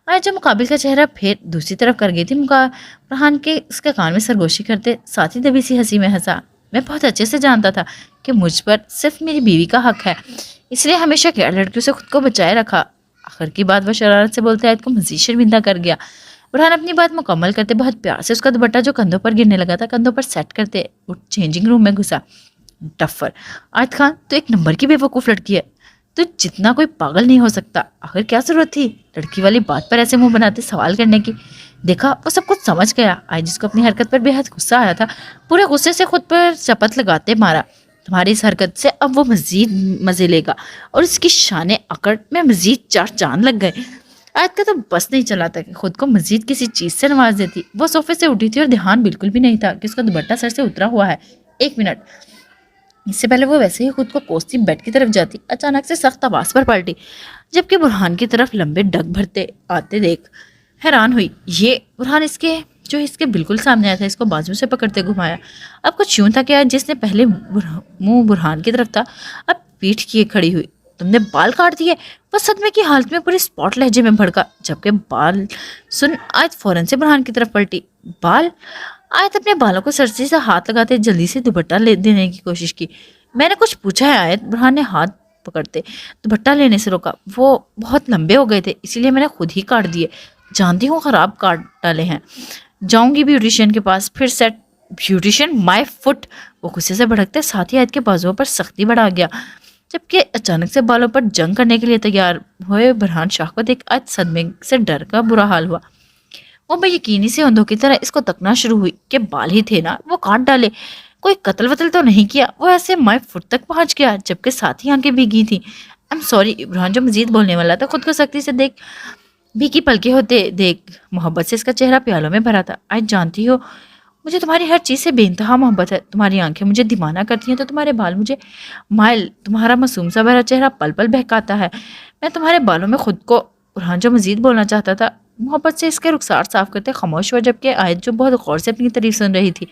A: آج جو مقابل کا چہرہ پھر دوسری طرف کر گئی تھی، برہان کے اس کے کان میں سرگوشی کرتے ساتھ ہی دبی سی ہنسی میں ہنسا۔ میں بہت اچھے سے جانتا تھا کہ مجھ پر صرف میری بیوی کا حق ہے، اس لیے ہمیشہ غیر لڑکیوں سے خود کو بچائے رکھا۔ آخر کی بات وہ شرارت سے بولتے آیت کو مزید شرمندہ کر گیا۔ برہان اپنی بات مکمل کرتے بہت پیار سے اس کا دوپٹہ جو کندھوں پر گرنے لگا تھا کندھوں پر سیٹ کرتے چینجنگ روم میں گھسا۔ ڈفر، آیت خان تو ایک نمبر کی بے وقوف لڑکی ہے، تو جتنا کوئی پاگل نہیں ہو سکتا۔ آخر کیا ضرورت تھی لڑکی والی بات پر ایسے منہ بناتے سوال کرنے کی؟ دیکھا وہ سب کچھ سمجھ گیا۔ آج جس کو اپنی حرکت پر بے حد غصہ آیا تھا، پورے غصے سے خود پر چپت لگاتے مارا، تمہاری اس حرکت سے اب وہ مزید مزے لے گا اور اس کی شان اکڑ میں مزید چار چاند لگ گئے۔ آیت کا تو بس نہیں چلا تھا کہ خود کو مزید کسی چیز سے نواز دیتی۔ وہ صوفے سے اٹھی تھی اور دھیان بالکل بھی نہیں تھا کہ اس کا دوپٹہ سر سے اترا ہوا ہے۔ ایک منٹ، اس سے پہلے وہ ویسے ہی خود کو کوستی بیڈ کی طرف جاتی، اچانک سے سخت آواز پر پلٹی، جبکہ برہان کی طرف لمبے ڈگ بھرتے آتے دیکھ حیران ہوئی۔ یہ برہان اس کے بالکل سامنے آیا تھا، اس کو بازو سے پکڑتے گھمایا۔ اب کچھ یوں تھا کہ جس نے پہلے منہ برہان کی طرف تھا، اب پیٹھ کیے کھڑی ہوئی۔ تم نے بال کاٹ دیے؟ وہ صدمے کی حالت میں پوری اسپاٹ لہجے میں بھڑکا، جبکہ بال سن آیت فوراً سے برہان کی طرف پلٹی۔ بال؟ آیت اپنے بالوں کو سرسی سے ہاتھ لگاتے جلدی سے دوپٹہ لے دینے کی کوشش کی۔ میں نے کچھ پوچھا ہے آیت؟ برہان نے ہاتھ پکڑتے دوپٹہ لینے سے روکا۔ وہ بہت لمبے ہو گئے تھے، اسی لیے میں نے خود ہی کاٹ دیے۔ جانتی ہوں خراب کاٹ ڈالے ہیں، جاؤں گی بیوٹیشین کے پاس پھر سیٹ۔ بیوٹیشین؟ مائی فٹ! وہ غصے سے بھڑکتے ساتھ ہی آیت کے بازوؤں پر سختی بڑھا گیا، جبکہ اچانک سے بالوں پر جنگ کرنے کے لیے تیار ہوئے برہان شاہ کو دیکھ آیت صدمے سے ڈر کا برا حال ہوا۔ وہ بے یقینی سے اندھوں کی طرح اس کو تکنا شروع ہوئی کہ بال ہی تھے نا، وہ کاٹ ڈالے، کوئی قتل وتل تو نہیں کیا۔ وہ ایسے مائی فٹ تک پہنچ گیا، جبکہ ساتھ ہی آنکھیں بھیگی تھیں۔ M sorry. برہان جو مزید بولنے والا تھا، خود کو سختی سے دیکھ بھیگی پلکیں ہوتے دیکھ محبت سے اس کا چہرہ پیالوں میں بھرا تھا۔ آج جانتی ہو مجھے تمہاری ہر چیز سے بے انتہا محبت ہے، تمہاری آنکھیں مجھے دیوانہ کرتی ہیں تو تمہارے بال مجھے مائل، تمہارا معصوم سا بھرا چہرہ پل پل بہکاتا ہے، میں تمہارے بالوں میں خود کو۔ برہان جو مزید بولنا چاہتا تھا، محبت سے اس کے رخسار صاف کرتے خاموش ہوا، جبکہ آیت جو بہت غور سے اپنی تعریف سن رہی تھی،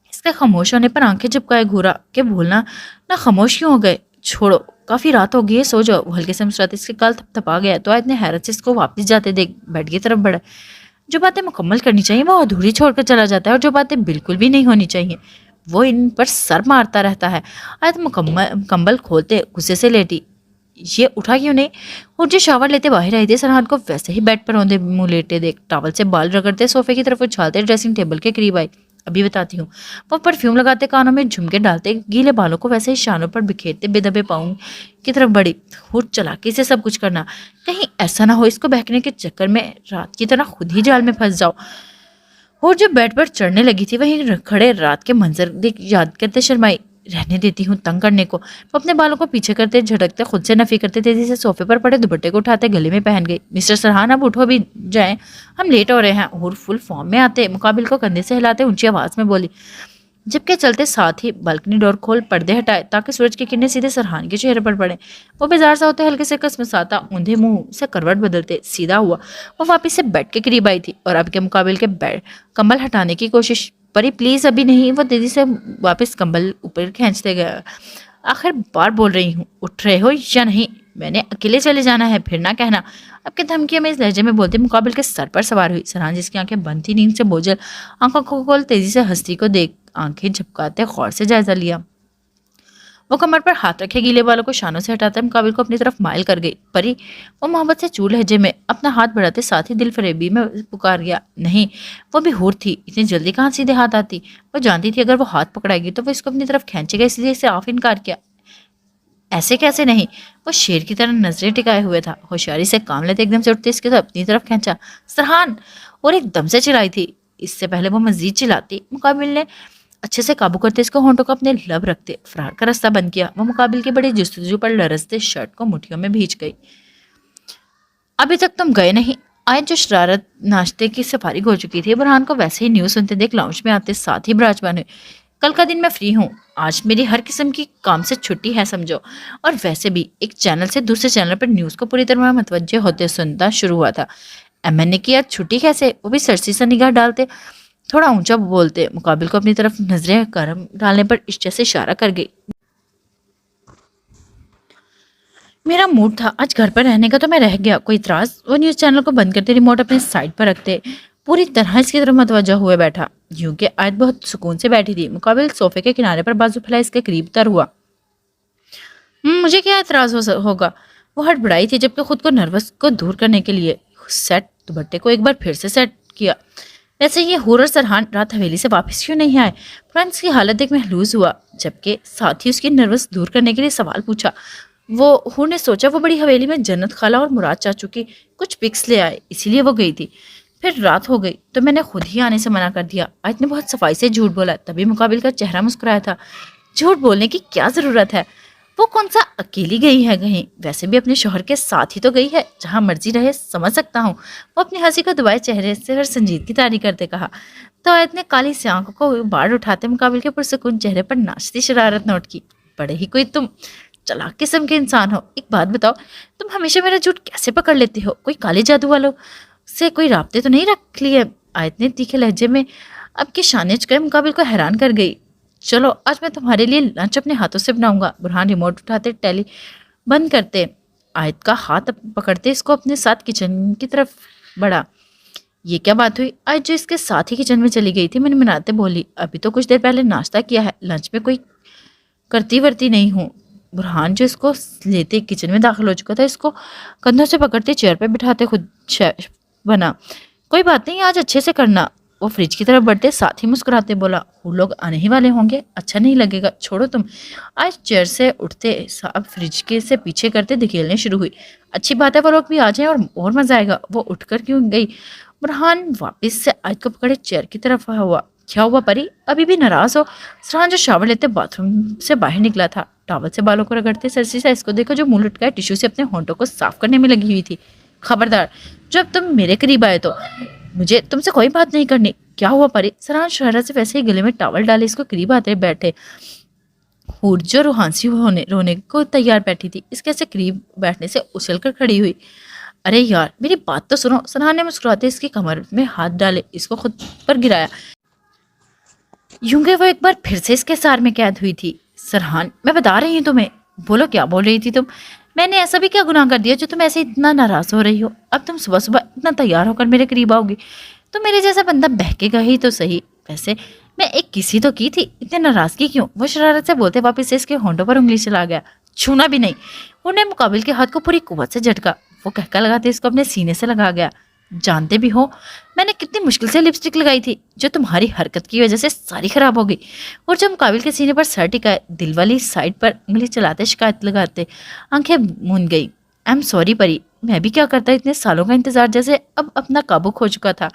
A: اس کے خاموش ہونے پر آنکھیں جھپکائے گھورا کہ بولنا نہ، خاموش کیوں ہو گئے؟ چھوڑو، کافی رات ہو گئی ہے، سو جاؤ۔ وہ ہلکے سے مسکراتے اس کے گال تھپ تھپا گیا تو آیت نے حیرت سے اس کو واپس جاتے دیکھ بیڈ کی طرف بڑھا۔ جو باتیں مکمل کرنی چاہیے وہ ادھوری چھوڑ کر چلا جاتا ہے، اور جو باتیں بالکل بھی نہیں ہونی چاہیے وہ ان پر سر مارتا رہتا ہے۔ آیت کمبل کھولتے غصے سے لیٹی۔ یہ اٹھا کیوں نہیں؟ جو شاور لیتے باہر آئی تھی، سرحان کو ویسے ہی بیڈ پر اوندے منہ لیٹے دیکھ ٹاول سے بال رگڑتے صوفے کی طرف اچھالتے ڈریسنگ ٹیبل کے قریب آئی۔ ابھی بتاتی ہوں۔ وہ پرفیوم لگاتے کانوں میں جھمکے ڈالتے گیلے بالوں کو ویسے ہی شانوں پر بکھیرتے بے دبے پاؤں کی طرف بڑھی۔ چلاکی سے سب کچھ کرنا، کہیں ایسا نہ ہو اس کو بہکنے کے چکر میں رات کی طرح خود ہی جال میں پھنس جاؤ۔ اور جو بیڈ پر چڑھنے لگی تھی وہیں کھڑے رات کے منظر دیکھ یاد کرتے شرمائی۔ رہنے دیتی ہوں تنگ کرنے کو۔ وہ اپنے بالوں کو پیچھے کرتے جھٹکتے خود سے نفی کرتے تیزی سے صوفے پر پڑے دوپٹے کو اٹھاتے گلے میں پہن گئی۔ مسٹر سرحان اب اٹھو بھی جائیں، ہم لیٹ ہو رہے ہیں۔ اور فل فارم میں آتے مقابل کو کندھے سے ہلاتے اونچی آواز میں بولی، جبکہ چلتے ساتھ ہی بالکنی ڈور کھول پردے ہٹائے تاکہ سورج کی کرنیں سیدھے سرحان کے چہرے پر پڑیں۔ وہ بیزار سا ہوتے ہلکے سے کسمساتا اوندھے منہ سے کروٹ بدلتے سیدھا ہوا۔ وہ واپس سے بیڈ کے قریب آئی تھی اور اب کے مقابل کے بیڈ کمبل ہٹانے کی کوشش پری پلیز ابھی نہیں۔ وہ تیزی سے واپس کمبل اوپر کھینچتے گیا۔ آخر بار بول رہی ہوں، اٹھ رہے ہو یا نہیں؟ میں نے اکیلے چلے جانا ہے، پھر نہ کہنا۔ اب کے دھمکیاں میں اس لہجے میں بولتے مقابل کے سر پر سوار ہوئی۔ سرحان جس کی آنکھیں بند تھی نیند سے بوجھل آنکھوں کو کھول تیزی سے ہستی کو دیکھ آنکھیں جھپکاتے غور سے جائزہ لیا۔ وہ کمر پر ہاتھ رکھے گیلے بالوں کو شانوں سے ہٹاتے مقابل کو اپنی طرف مائل کر گئی۔ پری، وہ محبت سے چور لہجے میں اپنا ہاتھ بڑھاتے ساتھ ہی دل فریبی میں پکار گیا، نہیں، وہ بھی حور تھی، اتنی جلدی کہاں سیدھے ہاتھ آتی؟ وہ جانتی تھی اگر وہ ہاتھ پکڑائے گی تو وہ اس کو اپنی طرف کھینچے گا، اس لیے اسے آف انکار کیا۔ ایسے کیسے نہیں؟ وہ شیر کی طرح نظریں ٹکائے ہوئے تھا، ہوشیاری سے کام لیتے ایک دم سے اٹھتے اس کے تو اپنی طرف کھینچا۔ سرحان! اور ایک دم سے چلائی تھی۔ اس سے پہلے وہ مزید چلاتی، مقابل نے اچھے سے قابو کرتے اس کو ہونٹوں کو اپنے لب رکھتے فرار کا راستہ بند کیا۔ وہ مقابل کی بڑی جستجو پر لرزتے شرٹ کو مٹھیوں میں بھیج گئی۔ ابھی تک تم گئے نہیں؟ آیت جو شرارت ناشتے کی سے فارغ ہو چکی تھی، برہان کو ویسے ہی نیوز سنتے دیکھ لاؤنج میں آتے ساتھ ہی براجمان ہوئے۔ کل کا دن میں فری ہوں، آج میری ہر قسم کی کام سے چھٹی ہے سمجھو، اور ویسے بھی ایک چینل سے دوسرے چینل پر نیوز کو پوری طرح متوجہ ہوتے سننا شروع ہوا تھا۔ ایم این نے کیا چھٹی کیسے؟ وہ بھی سرسی سے نگاہ ڈالتے تھوڑا اونچا بولتے مقابل کو اپنی طرف نظریں کرم ڈالنے پر اشارے سے اشارہ کر گئی۔ میرا موڈ تھا آج گھر پر رہنے کا تو میں رہ گیا، کوئی اعتراض؟ وہ نیوز چینل کو بند کرتے ریموٹ اپنے سائڈ پر رکھتے پوری طرح اس کی طرف متوجہ ہوئے بیٹھا، یوں کہ آیت بہت سکون سے بیٹھی تھی۔ مقابل صوفے کے کنارے پر بازو پھیلا اس کے قریب تر ہوا۔ مجھے کیا اعتراض ہوگا؟ وہ ہڑبڑائی تھی، جبکہ خود کو نروس کو دور کرنے کے لیے سیٹ دوپٹے کو ایک بار پھر سے سیٹ کیا۔ ویسے یہ حور اور سرحان رات حویلی سے واپس کیوں نہیں آئے؟ فرانس کی حالت ایک محلوز ہوا، جبکہ ساتھ ہی اس کی نروس دور کرنے کے لیے سوال پوچھا۔ وہ حور نے سوچا وہ بڑی حویلی میں جنت خالہ اور مراد چاچو کی کچھ پکس لے آئے، اسی لیے وہ گئی تھی۔ پھر رات ہو گئی تو میں نے خود ہی آنے سے منع کر دیا۔ آیت نے بہت صفائی سے جھوٹ بولا، تبھی مقابل کا چہرہ مسکرایا تھا۔ جھوٹ بولنے کی کیا ضرورت ہے؟ وہ کون سا اکیلی گئی ہے کہیں؟ ویسے بھی اپنے شوہر کے ساتھ ہی تو گئی ہے، جہاں مرضی رہے، سمجھ سکتا ہوں۔ وہ اپنی ہنسی کو دبائے چہرے سے اور سنجیدگی طاری کرتے کہا۔ تو آیت نے کالی سی آنکھوں کو باڑ اٹھاتے مقابل کے پرسکون چہرے پر ناچتی شرارت نوٹ کی۔ بڑے ہی کوئی تم چلاک قسم کے انسان ہو۔ ایک بات بتاؤ، تم ہمیشہ میرا جھوٹ کیسے پکڑ لیتے ہو؟ کوئی کالے جادو والوں سے کوئی رابطے تو نہیں رکھ لیے؟ آیت نے تیکھے لہجے میں اب کے شانچ کے مقابل کو حیران کر گئی۔ چلو آج میں تمہارے لیے لنچ اپنے ہاتھوں سے بناؤں گا۔ برہان ریموٹ اٹھاتے ٹیلی بند کرتے آیت کا ہاتھ پکڑتے اس کو اپنے ساتھ کچن کی طرف بڑھا۔ یہ کیا بات ہوئی؟ آج جو اس کے ساتھ ہی کچن میں چلی گئی تھی، منمناتے بولی، ابھی تو کچھ دیر پہلے ناشتہ کیا ہے، لنچ میں کوئی کرتی ورتی نہیں ہوں۔ برہان جو اس کو لیتے کچن میں داخل ہو چکا تھا، اس کو کندھوں سے پکڑتے چیئر پہ بٹھاتے خود بنا۔ کوئی بات نہیں، آج اچھے سے کرنا۔ وہ فریج کی طرف بڑھتے ساتھ ہی مسکراتے بولا، وہ لوگ آنے ہی والے ہوں گے، اچھا نہیں لگے گا، چھوڑو تم۔ آج چیئر سے اٹھتے اب فریج کے سے پیچھے کرتے دھکیلنے شروع ہوئی۔ اچھی بات ہے، وہ لوگ بھی آ جائیں اور مزہ آئے گا۔ وہ اٹھ کر کیوں گئی؟ برہان واپس سے آیت کو پکڑے چیئر کی طرف ہوا۔ کیا ہوا پری؟ ابھی بھی ناراض ہو؟ سرحان جو شاور لیتے باتھ روم سے باہر نکلا تھا، ٹاول سے بالوں کو رگڑتے سرسی سے اس کو دیکھو جو منہ لٹکائے ٹیشو سے اپنے ہونٹوں کو صاف کرنے میں لگی ہوئی تھی۔ خبردار، جب تم میرے قریب آئے تو مجھے تم سے کوئی بات نہیں کرنی۔ کیا ہوا پری؟ سرحان شہرت سے ویسے ہی گلے میں ٹاول ڈالے اس کو قریب آتے بیٹھے۔ ہور جو روحانسی رونے کو تیار بیٹھی تھی، اس کے ایسے قریب بیٹھنے سے اچھل کر کھڑی ہوئی۔ ارے یار میری بات تو سنو۔ سرحان نے مسکراتے اس کی کمر میں ہاتھ ڈالے اس کو خود پر گرایا، یوں کہ وہ ایک بار پھر سے اس کے سار میں قید ہوئی تھی۔ سرحان، میں بتا رہی ہوں تمہیں۔ بولو، کیا بول رہی تھی تم؟ میں نے ایسا بھی کیا گناہ کر دیا جو تم ایسے اتنا ناراض ہو رہی ہو؟ اب تم صبح صبح اتنا تیار ہو کر میرے قریب آؤ گی تو میرے جیسا بندہ بہکے گا ہی تو صحیح۔ ویسے میں ایک کسی تو کی تھی، اتنے ناراضگی کیوں؟ وہ شرارت سے بولتے واپس سے اس کے ہونٹوں پر انگلی چلا گیا۔ چھونا بھی نہیں۔ انہیں مقابل کے ہاتھ کو پوری قوت سے جھٹکا۔ وہ کہکا لگاتے اس کو اپنے سینے سے لگا گیا۔ جانتے بھی ہو میں نے کتنی مشکل سے لپسٹک لگائی تھی جو تمہاری حرکت کی وجہ سے ساری خراب ہو گئی۔ اور جب مقابل کے سینے پر سر ٹکائے، دل والی سائڈ پر انگلی چلاتے شکایت لگاتے آنکھیں مون گئی۔ ایم سوری پری، میں بھی کیا کرتا اتنے سالوں کا انتظار جیسے اب اپنا قابو کھو چکا تھا۔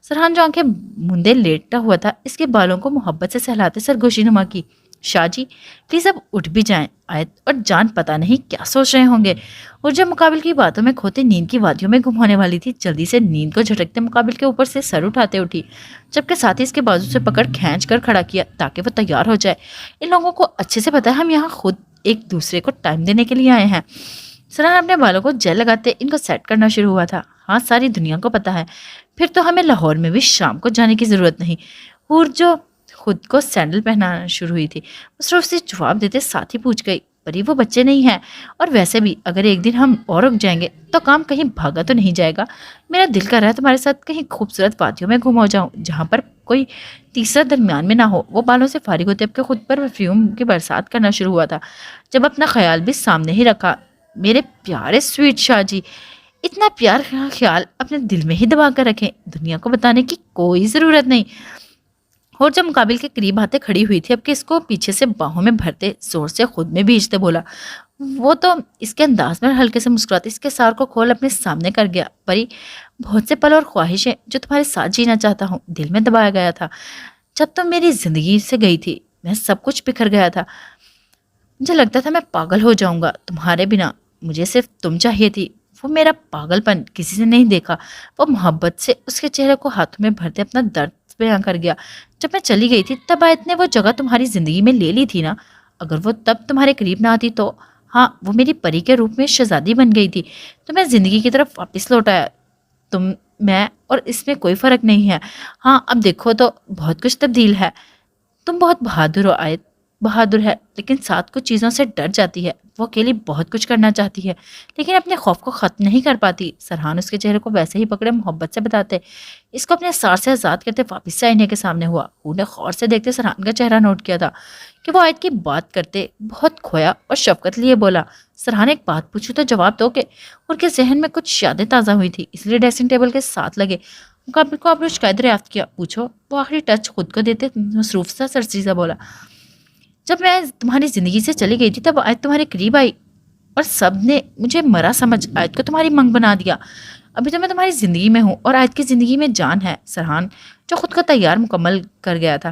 A: سرحان جو آنکھیں مندے لیٹا ہوا تھا، اس کے بالوں کو محبت سے سہلاتے سرگوشی نما کی۔ شاہ جی پلیز اب اٹھ بھی جائیں۔ آیت اور جان پتہ نہیں کیا سوچ رہے ہوں گے، اور جب مقابل کی باتوں میں کھوتے نیند کی وادیوں میں گم ہونے والی تھی، جلدی سے نیند کو جھٹکتے مقابل کے اوپر سے سر اٹھاتے اٹھی، جبکہ ساتھی اس کے بازو سے پکڑ کھینچ کر کھڑا کیا تاکہ وہ تیار ہو جائے۔ ان لوگوں کو اچھے سے پتہ ہے ہم یہاں خود ایک دوسرے کو ٹائم دینے کے لیے آئے ہیں۔ سرحان اپنے بالوں کو جیل لگاتے ان کو سیٹ کرنا شروع ہوا تھا۔ ہاں ساری دنیا کو پتہ ہے، پھر تو ہمیں لاہور میں بھی شام کو جانے کی ضرورت نہیں۔ اور جو خود کو سینڈل پہنانا شروع ہوئی تھی، مصروف سے جواب دیتے ساتھ ہی پوچھ گئی، پری وہ بچے نہیں ہیں، اور ویسے بھی اگر ایک دن ہم اور رک جائیں گے تو کام کہیں بھاگا تو نہیں جائے گا۔ میرا دل کر رہا ہے تمہارے ساتھ کہیں خوبصورت وادیوں میں گم ہو جاؤں جہاں پر کوئی تیسرا درمیان میں نہ ہو۔ وہ بالوں سے فارغ ہوتے اب کے خود پر پرفیوم کی برسات کرنا شروع ہوا تھا، جب اپنا خیال بھی سامنے ہی رکھا۔ میرے پیارے سویٹ شاہ جی، اتنا پیار کا خیال اپنے دل میں ہی دبا کر رکھیں، دنیا کو بتانے کی کوئی ضرورت نہیں۔ اور جب مقابل کے قریب آتے کھڑی ہوئی تھی، اب کہ اس کو پیچھے سے باہوں میں بھرتے زور سے خود میں بھیجتے بولا، وہ تو اس کے انداز میں ہلکے سے مسکراتے اس کے سار کو کھول اپنے سامنے کر گیا۔ پری بہت سے پل اور خواہشیں جو تمہارے ساتھ جینا چاہتا ہوں دل میں دبایا گیا تھا۔ جب تم میری زندگی سے گئی تھی میں سب کچھ بکھر گیا تھا، مجھے لگتا تھا میں پاگل ہو جاؤں گا تمہارے بنا، مجھے صرف تم چاہیے تھی۔ وہ میرا پاگل پن کسی سے نہیں دیکھا۔ وہ محبت سے اس کے چہرے کو ہاتھوں میں بھرتے اپنا درد بیاں کر گیا۔ جب میں چلی گئی تھی تب آیت نے وہ جگہ تمہاری زندگی میں لے لی تھی نا، اگر وہ تب تمہارے قریب نہ آتی تو ہاں وہ میری پری کے روپ میں شہزادی بن گئی تھی تو میں زندگی کی طرف واپس لوٹ آیا۔ تم میں اور اس میں کوئی فرق نہیں ہے۔ ہاں اب دیکھو تو بہت کچھ تبدیل ہے۔ تم بہت بہادر ہو آیت، بہادر ہے لیکن ساتھ کچھ چیزوں سے ڈر جاتی ہے۔ وہ اکیلی بہت کچھ کرنا چاہتی ہے لیکن اپنے خوف کو ختم نہیں کر پاتی۔ سرحان اس کے چہرے کو ویسے ہی پکڑے محبت سے بتاتے اس کو اپنے سار سے آزاد کرتے واپس سے آئینے کے سامنے ہوا۔ وہ نے غور سے دیکھتے سرحان کا چہرہ نوٹ کیا تھا کہ وہ آیت کی بات کرتے بہت کھویا اور شفقت لیے بولا، سرحان ایک بات پوچھوں تو جواب دو کہ ان کے ذہن میں کچھ یادیں تازہ ہوئی تھی اس لیے ڈریسنگ ٹیبل کے ساتھ لگے مقابل کو آپ شکایت دریافت کیا۔ پوچھو۔ وہ آخری ٹچ خود کو دیتے مصروف سا سرسیزہ بولا، جب میں تمہاری زندگی سے چلی گئی تھی تب آیت تمہارے قریب آئی اور سب نے مجھے مرا سمجھ آیت کو تمہاری منگ بنا دیا۔ ابھی تو میں تمہاری زندگی میں ہوں اور آیت کی زندگی میں جان ہے۔ سرحان جو خود کو تیار مکمل کر گیا تھا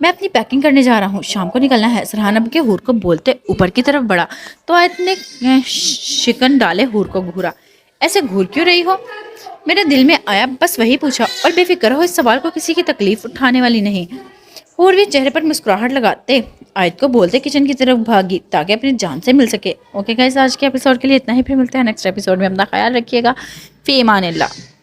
A: میں اپنی پیکنگ کرنے جا رہا ہوں، شام کو نکلنا ہے۔ سرحان اب کے حور کو بولتے اوپر کی طرف بڑھا تو آیت نے شکن ڈالے حور کو گھورا۔ ایسے گھور کیوں رہی ہو؟ میرے دل میں آیا، بس وہی پوچھا، اور بے فکر ہو، اس سوال کو کسی کی تکلیف اٹھانے والی نہیں۔ حور بھی چہرے پر مسکراہٹ لگاتے آیت کو بولتے کچن کی طرف بھاگی تاکہ اپنی جان سے مل سکے۔ اوکے گائز، آج کے ایپیسوڈ کے لیے اتنا ہی، پھر ملتے ہیں نیکسٹ ایپیسوڈ میں۔ اپنا خیال رکھیے گا، فی امان اللہ۔